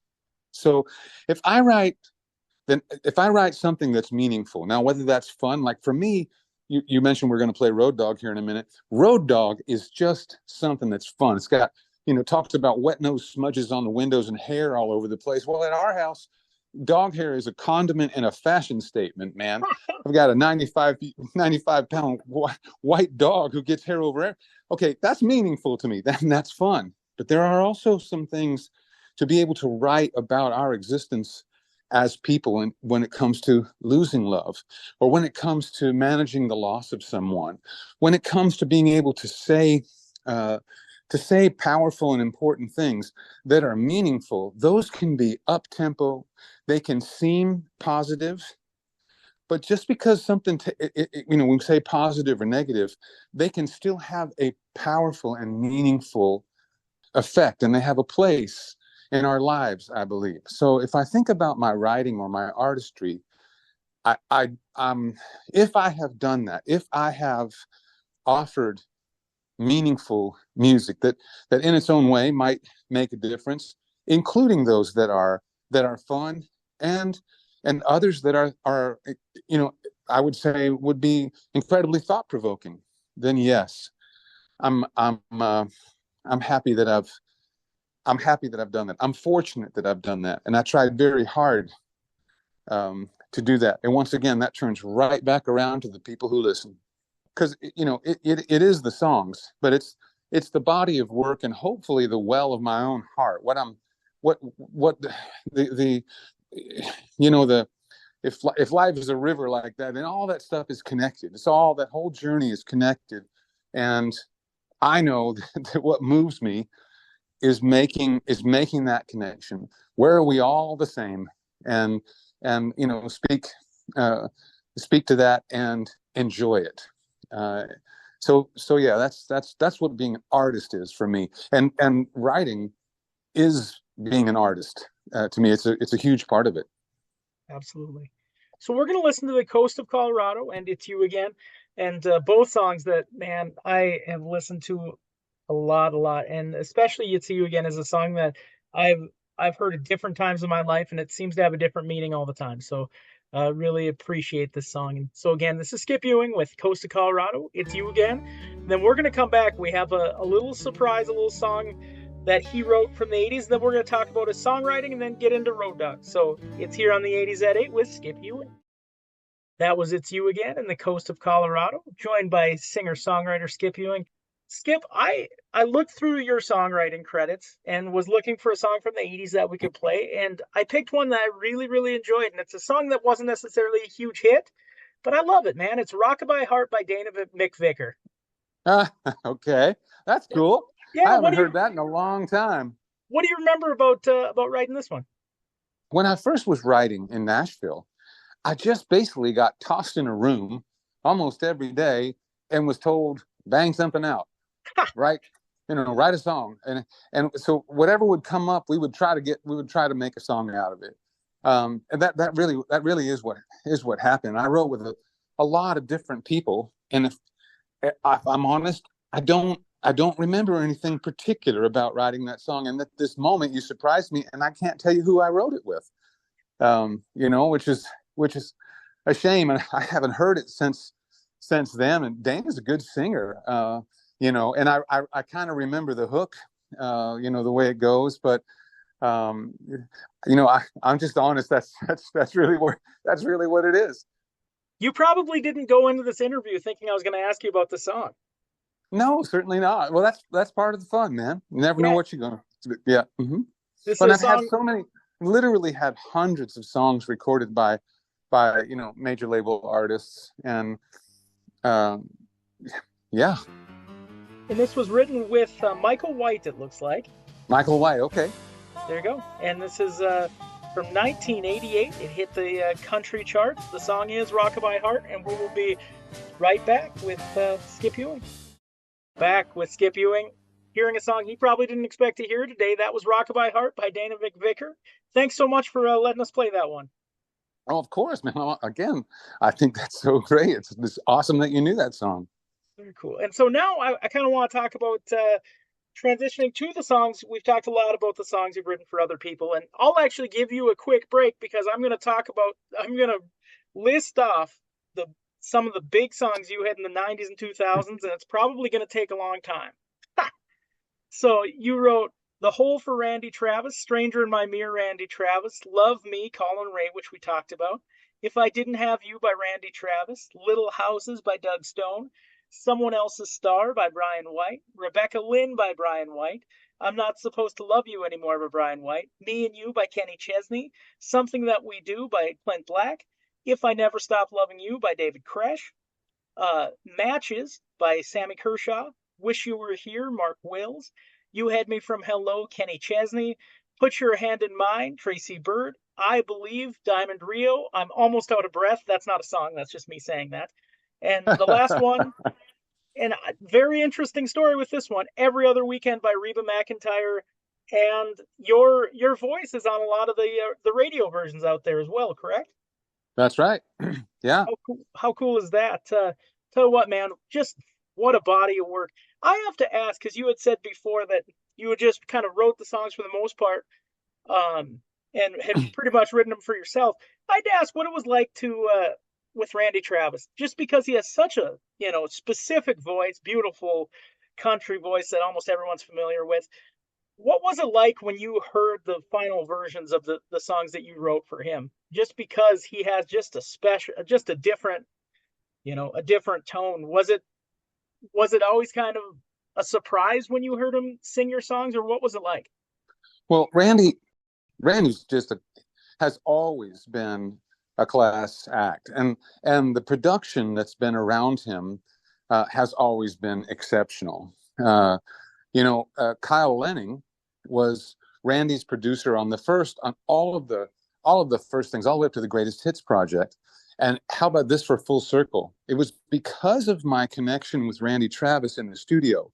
So if I write, then if I write something that's meaningful, now whether that's fun, like for me, you mentioned we're going to play Road Dog here in a minute. Road Dog is just something that's fun. It's got, talks about wet nose smudges on the windows and hair all over the place. Well, in our house, dog hair is a condiment and a fashion statement, man. I've got a 95 pound white dog who gets hair over hair. Okay, that's meaningful to me. That's fun. But there are also some things to be able to write about our existence as people, and when it comes to losing love, or when it comes to managing the loss of someone, when it comes to being able to say powerful and important things that are meaningful. Those can be up tempo, they can seem positive, but just because something when we say positive or negative, they can still have a powerful and meaningful effect, and they have a place in our lives, I believe. So if I think about my writing or my artistry, if I have done that, if I have offered meaningful music that in its own way might make a difference, including those that are fun, and others that are I would say would be incredibly thought provoking, then yes, I'm I'm uh, I'm happy that I've done that. I'm fortunate that I've done that, and I tried very hard to do that. And once again, that turns right back around to the people who listen, because it is the songs, but it's the body of work, and hopefully the well of my own heart. What the the if life is a river like that, and all that stuff is connected. It's all, that whole journey is connected, and I know that what moves me is making that connection. Where are we all the same? And uh, speak to that and enjoy it. Uh, so yeah, that's what being an artist is for me. And writing is being an artist. To me, it's a huge part of it. Absolutely. So we're going to listen to The Coast of Colorado and It's You Again. And both songs that, man, I have listened to a lot. And especially It's You Again is a song that I've I've heard at different times in my life, and it seems to have a different meaning all the time. So really appreciate this song. And so again, this is Skip Ewing with Coast of Colorado. It's You Again. And then we're going to come back. We have a little surprise, a little song that he wrote from the 80s. Then we're going to talk about his songwriting and then get into Road Dog. So it's here on the 80s at 8 with Skip Ewing. That was It's You Again in the Coast of Colorado, joined by singer-songwriter Skip Ewing. Skip, I looked through your songwriting credits and was looking for a song from the 80s that we could play, and I picked one that I really, really enjoyed, and it's a song that wasn't necessarily a huge hit, but I love it, man. It's Rockabye Heart by Dana McVicker. Okay, that's Yeah, cool. I yeah, haven't heard that in a long time. what do you remember about writing this one? When I first was writing in Nashville, I just basically got tossed in a room almost every day and was told, bang something out, write, write a song. And so whatever would come up, we would try to make a song out of it. And that really is what happened. I wrote with a lot of different people. And if I'm honest, I don't remember anything particular about writing that song. And at this moment, you surprised me, and I can't tell you who I wrote it with. Which is a shame, and I haven't heard it since then. And Dana's a good singer, and I kind of remember the hook, the way it goes. But I'm just honest. That's really what it is. You probably didn't go into this interview thinking I was going to ask you about the song. No, certainly not. Well, that's part of the fun, man. You never know Yeah, what you're gonna. Yeah. Mm-hmm. This But is a I've had song. so many, literally had hundreds of songs recorded by major label artists, and um, yeah, And this was written with Michael White, it looks like. Michael White. Okay. There you go. And this is from 1988. It hit the country charts. The song is Rockabye Heart, and we will be right back with Skip Ewing. Back with Skip Ewing, hearing a song he probably didn't expect to hear today. That was Rockabye Heart by Dana McVicker. Thanks so much for letting us play that one. Oh, of course, man. Again, I think that's so great. It's awesome that you knew that song. Very cool. And so now I kind of want to talk about transitioning to the songs. We've talked a lot about the songs you've written for other people, and I'll actually give you a quick break because I'm going to list off the some of the big songs you had in the 90s and 2000s, and it's probably going to take a long time. So you wrote The Hole for Randy Travis, Stranger in My Mirror, Randy Travis, Love Me, Colin Ray, which we talked about, If I Didn't Have You by Randy Travis, Little Houses by Doug Stone, Someone Else's Star by Brian White, Rebecca Lynn by Brian White, I'm Not Supposed to Love You Anymore by Brian White, Me and You by Kenny Chesney, Something That We Do by Clint Black, If I Never Stop Loving You by David Koresh, Matches by Sammy Kershaw, Wish You Were Here, Mark Wills, You Had Me From Hello, Kenny Chesney, Put Your Hand in Mine, Tracy Bird, I Believe, Diamond Rio, I'm Almost Out of Breath. That's not a song, that's just me saying that. And the last one, and a very interesting story with this one, Every Other Weekend by Reba McEntire. And your voice is on a lot of the radio versions out there as well, correct? That's right. Yeah. How cool is that? Tell you what, man, just what a body of work. I have to ask because you had said before that you had just kind of wrote the songs for the most part, and had pretty much written them for yourself. I'd ask what it was like to with Randy Travis, just because he has such a specific voice, beautiful country voice that almost everyone's familiar with. What was it like when you heard the final versions of the songs that you wrote for him? Just because he has just just a different, a different tone. Was it always kind of a surprise when you heard him sing your songs, or what was it like? Well, Randy's has always been a class act, and the production that's been around him has always been exceptional. Kyle Lenning was Randy's producer on all of the first things, all the way up to the Greatest Hits project. And how about this for full circle? It was because of my connection with Randy Travis in the studio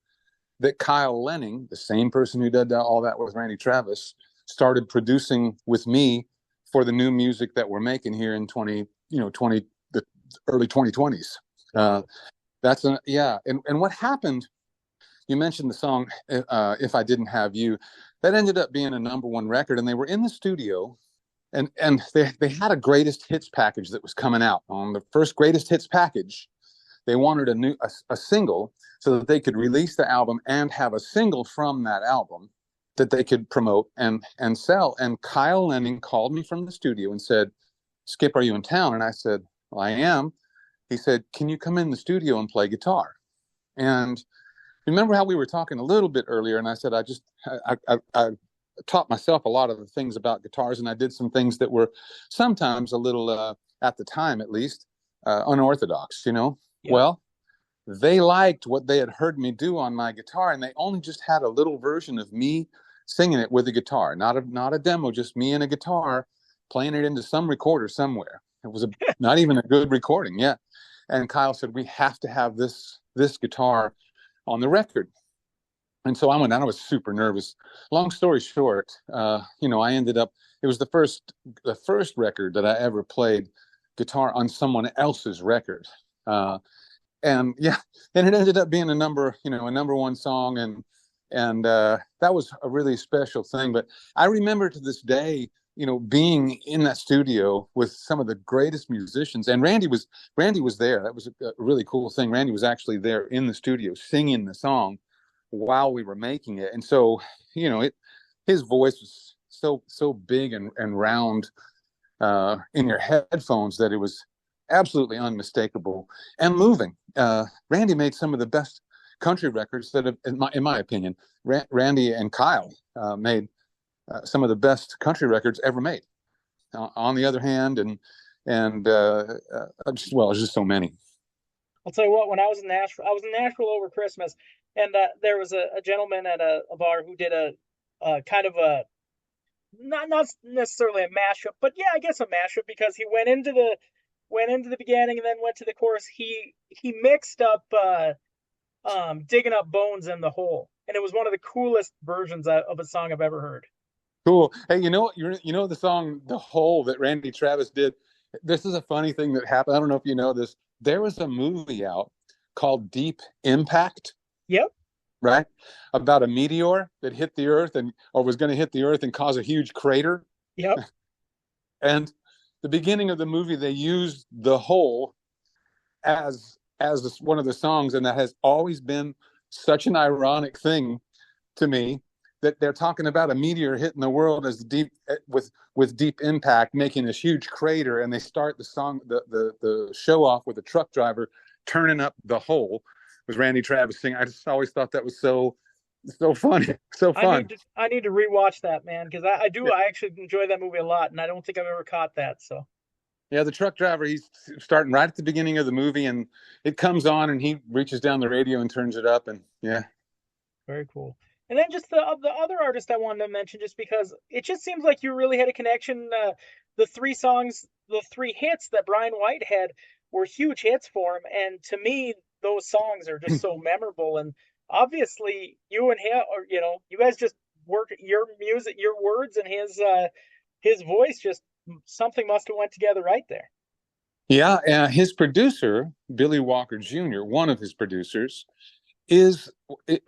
that Kyle Lenning, the same person who did all that with Randy Travis, started producing with me for the new music that we're making here in the early 2020s. And what happened, you mentioned the song If I Didn't Have You. That ended up being a #1 record, and they were in the studio, and they had a greatest hits package that was coming out. On the first greatest hits package, they wanted a single so that they could release the album and have a single from that album that they could promote and sell. And Kyle Lenning called me from the studio and said, "Skip, are you in town?" And I said, "Well, I am." He said, "Can you come in the studio and play guitar?" And remember how we were talking a little bit earlier, and I said I taught myself a lot of the things about guitars, and I did some things that were sometimes a little, at the time at least, unorthodox, Yeah. Well, they liked what they had heard me do on my guitar, and they only just had a little version of me singing it with a guitar, not a demo, just me and a guitar playing it into some recorder somewhere. It was not even a good recording, yeah. And Kyle said, "We have to have this guitar on the record." And so I went down. I was super nervous. Long story short, I ended up. It was the first record that I ever played guitar on someone else's record, and yeah, and it ended up being a #1 song, and that was a really special thing. But I remember to this day, being in that studio with some of the greatest musicians, and Randy was there. That was a really cool thing. Randy was actually there in the studio singing the song while we were making it. And so, his voice was so big and round in your headphones that it was absolutely unmistakable and moving. Randy made some of the best country records that have, in my opinion, Randy and Kyle made some of the best country records ever made. On the other hand, well, there's just so many. I'll tell you what, when I was in Nashville over Christmas, and there was a gentleman at a bar who did a kind of a not necessarily a mashup, but yeah, I guess a mashup because he went into the beginning and then went to the chorus. He mixed up digging up bones in the hole, and it was one of the coolest versions of a song I've ever heard. Cool. Hey, you know what? You know the song "The Hole" that Randy Travis did. This is a funny thing that happened. I don't know if you know this. There was a movie out called Deep Impact, Yep, right? About a meteor that hit the Earth or was going to hit the Earth and cause a huge crater. yep. And the beginning of the movie, they used "The Hole" as one of the songs, and that has always been such an ironic thing to me that they're talking about a meteor hitting the world as deep with deep impact, making this huge crater, and they start the show off with a truck driver turning up the hole with Randy Travis singing. I just always thought that was so funny, so fun. I need to rewatch that, man, because Yeah. I actually enjoy that movie a lot, and I don't think I've ever caught that. So Yeah, the truck driver, he's starting right at the beginning of the movie, and it comes on, and he reaches down the radio and turns it up, and yeah. very cool. And then just the other artist I wanted to mention, just because it just seems like you really had a connection. The three songs, the three hits that Brian White had were huge hits for him, and to me, those songs are just so memorable. And obviously, you and him, or you guys just work your music, your words, and his voice. Just something must have went together right there. Yeah, his producer, Billy Walker Jr., one of his producers, is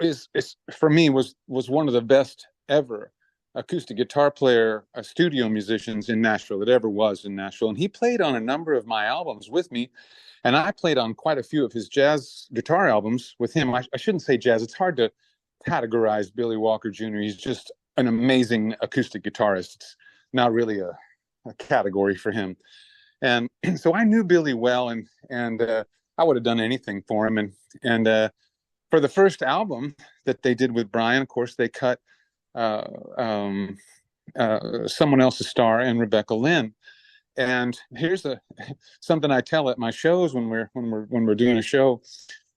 is for me was one of the best ever acoustic guitar player, studio musicians in Nashville that ever was in Nashville, and he played on a number of my albums with me, and I played on quite a few of his jazz guitar albums with him. I shouldn't say jazz; it's hard to categorize Billy Walker Jr. He's just an amazing acoustic guitarist. It's not really a category for him, and so I knew Billy well, and I would have done anything for him, and for the first album that they did with Brian, of course, they cut uh, um, "Someone Else's Star" and Rebecca Lynn. And here's something I tell at my shows when we're doing a show.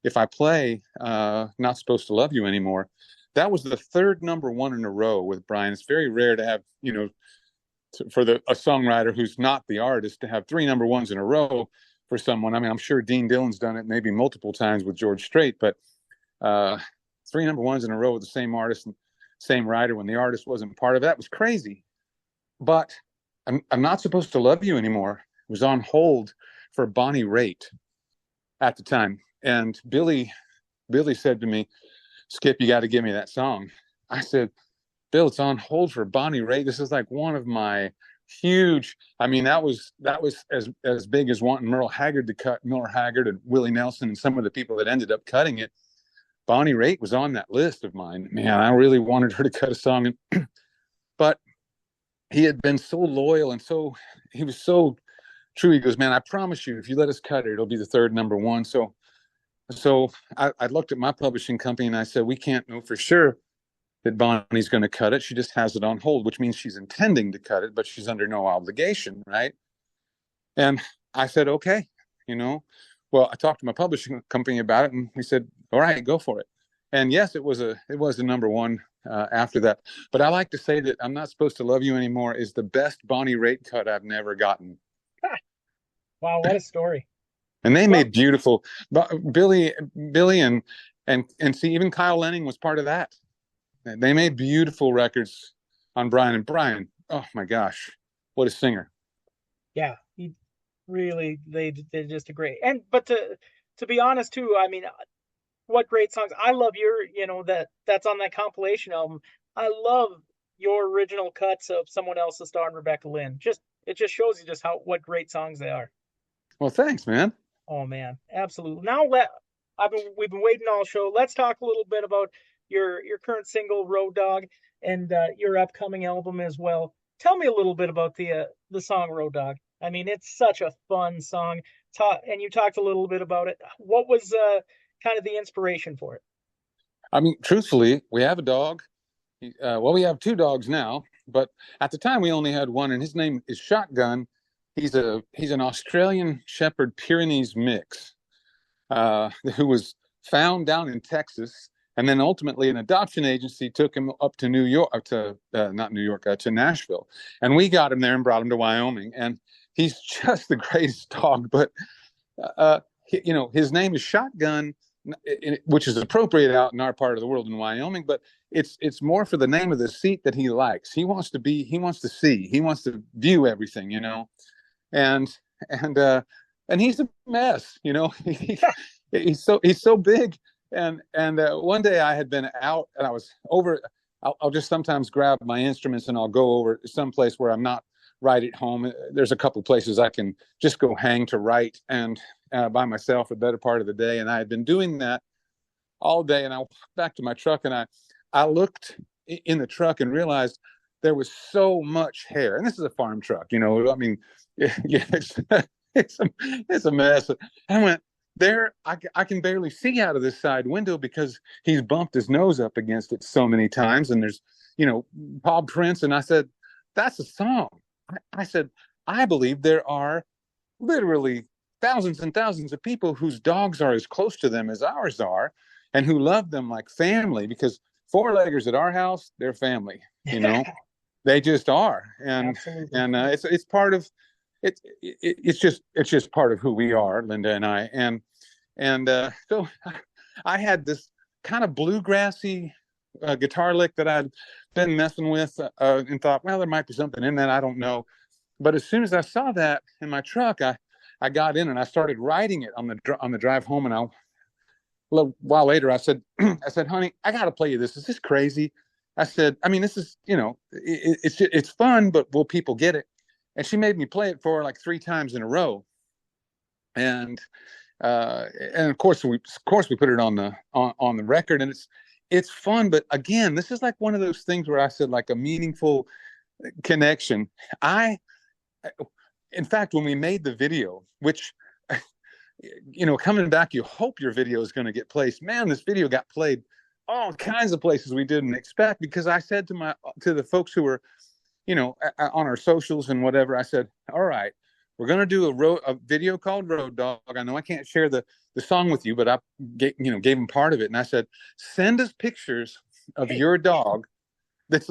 If I play "Not Supposed to Love You Anymore," that was the third number one in a row with Brian. It's very rare to have, for a songwriter who's not the artist, to have three number ones in a row for someone. I mean, I'm sure Dean Dillon's done it maybe multiple times with George Strait, but uh, three number ones in a row with the same artist and same writer when the artist wasn't part of it. That was crazy. But I'm Not Supposed to Love You Anymore was on hold for Bonnie Raitt at the time. And Billy said to me, "Skip, you got to give me that song." I said, "Bill, it's on hold for Bonnie Raitt. This is like one of my huge. I mean, that was as big as wanting Merle Haggard to cut Merle Haggard and Willie Nelson and some of the people that ended up cutting it. Bonnie Raitt was on that list of mine. Man, I really wanted her to cut a song, but he had been so loyal and he was so true. He goes, "Man, I promise you, if you let us cut it, it'll be the third number one." So I looked at my publishing company and I said, "We can't know for sure that Bonnie's going to cut it. She just has it on hold, which means she's intending to cut it, but she's under no obligation, right?" And I said, "Okay, you know." Well, I talked to my publishing company about it, and we said, "All right, go for it." And yes, it was a number one after that. But I like to say that "I'm Not Supposed to Love You Anymore" is the best Bonnie Raitt cut I've never gotten. Wow, what a story! And they Well, made beautiful. Billy and see, even Kyle Lenning was part of that. They made beautiful records on Brian, and Brian. Oh my gosh, what a singer! yeah, he really they did just a great. And but to be honest too, I mean, what great songs! I love your that's on that compilation album. I love your original cuts of Someone Else's Star and Rebecca Lynn. Just it just shows you just how what great songs they are. Well, thanks, man. Oh man, absolutely. Now we've been waiting all show. Let's talk a little bit about your current single Road Dog and your upcoming album as well. Tell me a little bit about the song Road Dog. I mean, it's such a fun song. And you talked a little bit about it. What was kind of the inspiration for it? I mean, truthfully, we have a dog. Well, we have two dogs now. but at the time we only had one, and his name is Shotgun. He's an Australian Shepherd Pyrenees mix, who was found down in Texas, and then ultimately an adoption agency took him up to New York, to not New York, to Nashville, and we got him there and brought him to Wyoming, and he's just the greatest dog. But his name is Shotgun, which is appropriate out in our part of the world in Wyoming, but it's more for the name of the seat that he likes. He wants to see, he wants to view everything, and and uh and he's a mess. He's so big. And one day I had been out and I was over. I'll just sometimes grab my instruments and I'll go over someplace where I'm not right at home. There's a couple places I can just go hang to write and by myself a better part of the day. And I had been doing that all day. And I walked back to my truck and I looked in the truck and realized there was so much hair. And this is a farm truck, I mean, yeah, it's a mess. I went, there, I can barely see out of this side window because he's bumped his nose up against it so many times. And there's, paw prints. And I said, that's a song. I said, I believe there are literally thousands and thousands of people whose dogs are as close to them as ours are and who love them like family, because four-leggers at our house, they're family, they just are. And Absolutely. and it's part of it, it's just part of who we are, Linda and I. So I had this kind of bluegrassy guitar lick that I'd been messing with and thought, well, there might be something in that. I don't know. But as soon as I saw that in my truck, I got in and I started writing it on the drive home. And a little while later, I said, honey, I got to play you this. Is this crazy? I said, I mean, this is, it's fun, but will people get it? And she made me play it for her like 3 times in a row. And of course we put it on the record, and it's fun. But again, this is like one of those things where I said, like, a meaningful connection. In fact, when we made the video, which, coming back, you hope your video is going to get placed. Man, this video got played all kinds of places we didn't expect, because I said to the folks who were, on our socials and whatever, I said, all right, we're going to do a video called Road Dog. I know I can't share the song with you, but I gave them part of it. And I said, send us pictures of your dog that's,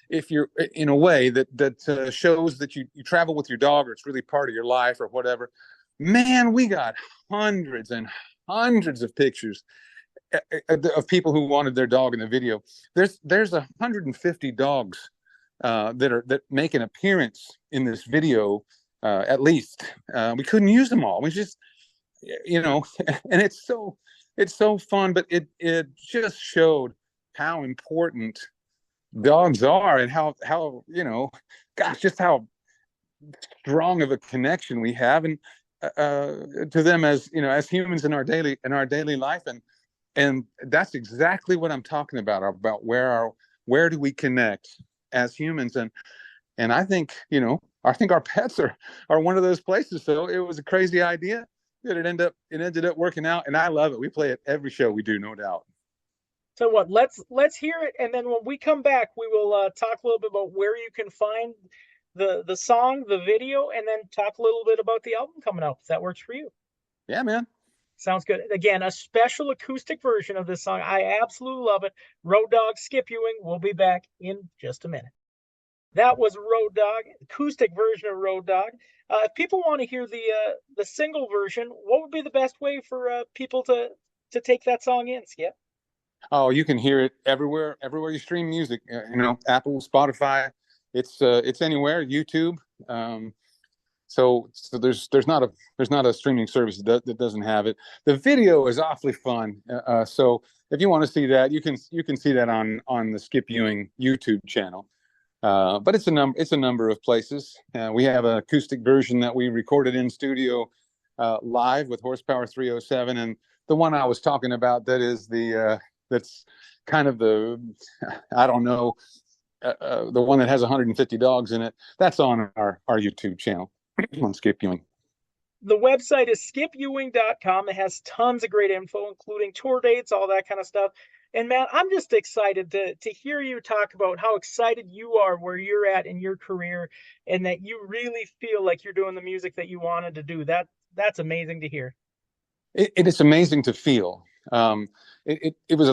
if you're in a way that shows that you travel with your dog, or it's really part of your life or whatever. Man, we got hundreds and hundreds of pictures of people who wanted their dog in the video. There's 150 dogs that make an appearance in this video, at least. We couldn't use them all. We just, and it's so fun, but it just showed how important dogs are, and how gosh, just how strong of a connection we have, and to them as humans in our daily life. And that's exactly what I'm talking about where do we connect as humans. And I think our pets are one of those places. So it was a crazy idea that it ended up working out, and I love it. We play it every show we do, no doubt. So what? Let's hear it, and then when we come back, we will talk a little bit about where you can find the song, the video, and then talk a little bit about the album coming out, if that works for you. Yeah, man. Sounds good. Again, a special acoustic version of this song. I absolutely love it. Road Dog, Skip Ewing. We'll be back in just a minute. That was Road Dog, acoustic version of Road Dog. If people want to hear the single version, what would be the best way for people to take that song in, Skip? Oh, you can hear it everywhere you stream music. Apple, Spotify. It's anywhere. YouTube. So there's not a streaming service that doesn't have it. The video is awfully fun. So if you want to see that, you can see that on the Skip Ewing YouTube channel. But it's a number of places. We have an acoustic version that we recorded in studio live with Horsepower 307, and the one I was talking about, that is that's kind of I don't know, the one that has 150 dogs in it. That's on our YouTube channel on Skip Ewing. The website is skipewing.com. It has tons of great info, including tour dates, all that kind of stuff. And Matt, I'm just excited to hear you talk about how excited you are where you're at in your career and that you really feel like you're doing the music that you wanted to do. That's amazing to hear. It is amazing to feel. It was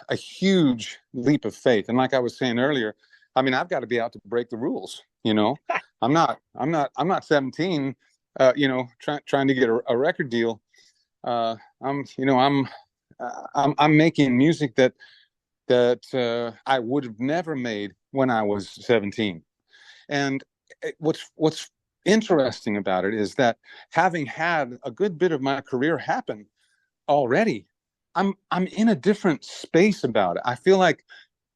a huge leap of faith. And like I was saying earlier, I mean, I've got to be out to break the rules. I'm not 17, trying to get a record deal. I'm, you know, I'm making music that I would have never made when I was 17. And what's interesting about it is that having had a good bit of my career happen already, I'm in a different space about it. I feel like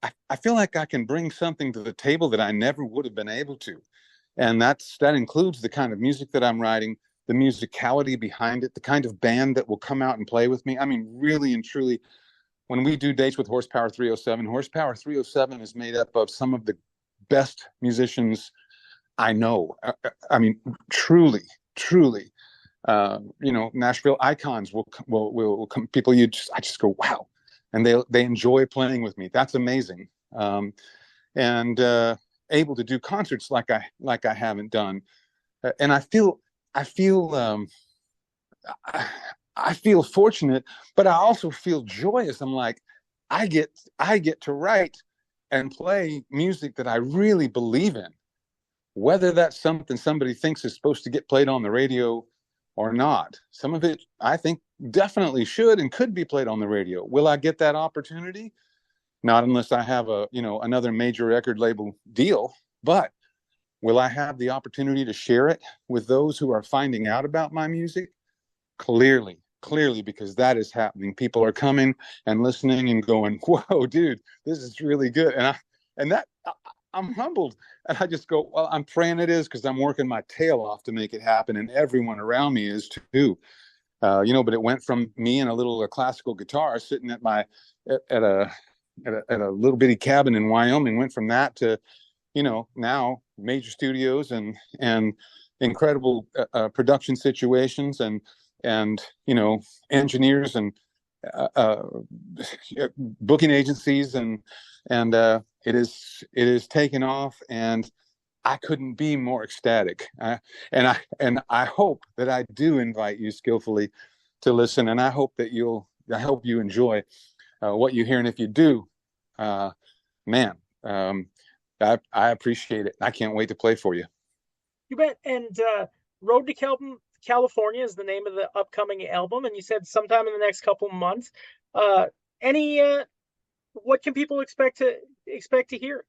I can bring something to the table that I never would have been able to. And that includes the kind of music that I'm writing, the musicality behind it, the kind of band that will come out and play with me. I mean, really and truly, when we do dates with Horsepower 307 is made up of some of the best musicians I know. I mean, truly, truly. Nashville icons will come. People, I just go, wow, and they enjoy playing with me. That's amazing. And able to do concerts like I haven't done, and I feel I feel fortunate, but I also feel joyous. I'm like, I get to write and play music that I really believe in, whether that's something somebody thinks is supposed to get played on the radio or not. Some of it I think definitely should and could be played on the radio. Will I get that opportunity? Not unless I have another major record label deal, but will I have the opportunity to share it with those who are finding out about my music? Clearly, because that is happening. People are coming and listening and going, "Whoa, dude, this is really good." I'm humbled, and I just go, "Well, I'm praying it is because I'm working my tail off to make it happen, and everyone around me is too." But it went from me and a classical guitar sitting at a little bitty cabin in Wyoming. Went from that to now major studios and incredible production situations and engineers and uh, uh, booking agencies and it is taken off, and I couldn't be more ecstatic. And I hope that I do invite you skillfully to listen, and I hope you enjoy what you hear, and if you do, uh, man, I appreciate it. I can't wait to play for you. You bet. And Road to California is the name of the upcoming album, and you said sometime in the next couple months. Uh, any what can people expect to hear?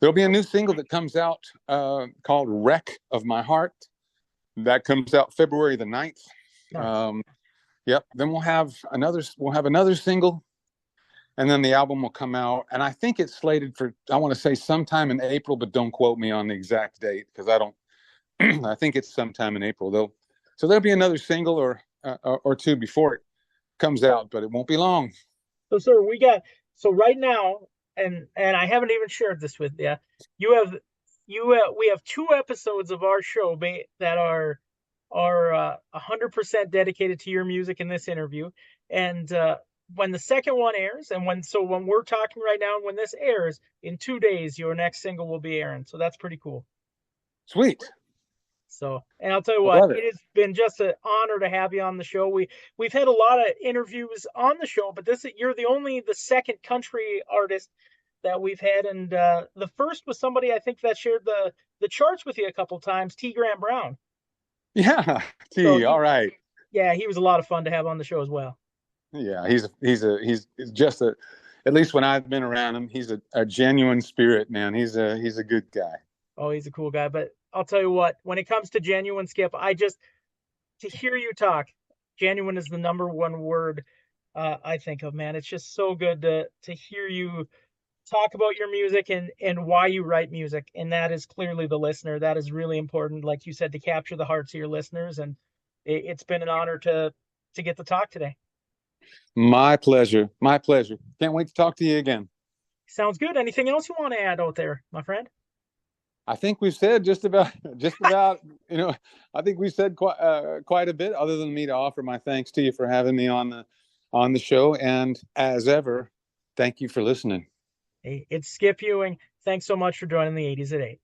There'll be a new single that comes out called "Wreck of My Heart." That comes out February the 9th. Nice. Um, yep. Then we'll have another single, and then the album will come out. And I think it's slated for, I want to say, sometime in April, but don't quote me on the exact date because I don't. I think it's sometime in April. So there'll be another single or two before it comes out, but it won't be long. So, sir, right now, and I haven't even shared this with you. You have we have two episodes of our show that are 100% dedicated to your music in this interview. And when the second one airs, and when we're talking right now, and when this airs in 2 days, your next single will be airing. So that's pretty cool. Sweet. So, and I'll tell you I what, love it. it has been just an honor to have you on the show. We've had a lot of interviews on the show, but you're the second country artist that we've had, and the first was somebody I think that shared the charts with you a couple times, T. Graham Brown. Yeah. So T. All right. yeah, he was a lot of fun to have on the show as well. Yeah. He's just at least when I've been around him, he's a genuine spirit, man. He's a good guy. Oh, he's a cool guy. But I'll tell you what, when it comes to genuine, Skip, to hear you talk, genuine is the number one word I think of, man. It's just so good to hear you talk about your music and why you write music. And that is clearly the listener. That is really important, like you said, to capture the hearts of your listeners. And it's been an honor to get to talk today. My pleasure. My pleasure. Can't wait to talk to you again. Sounds good. Anything else you want to add out there, my friend? I think we've said just about. I think we've said quite a bit. Other than me to offer my thanks to you for having me on the show, and as ever, Thank you for listening. Hey, it's Skip Ewing. Thanks so much for joining the 80s at 8.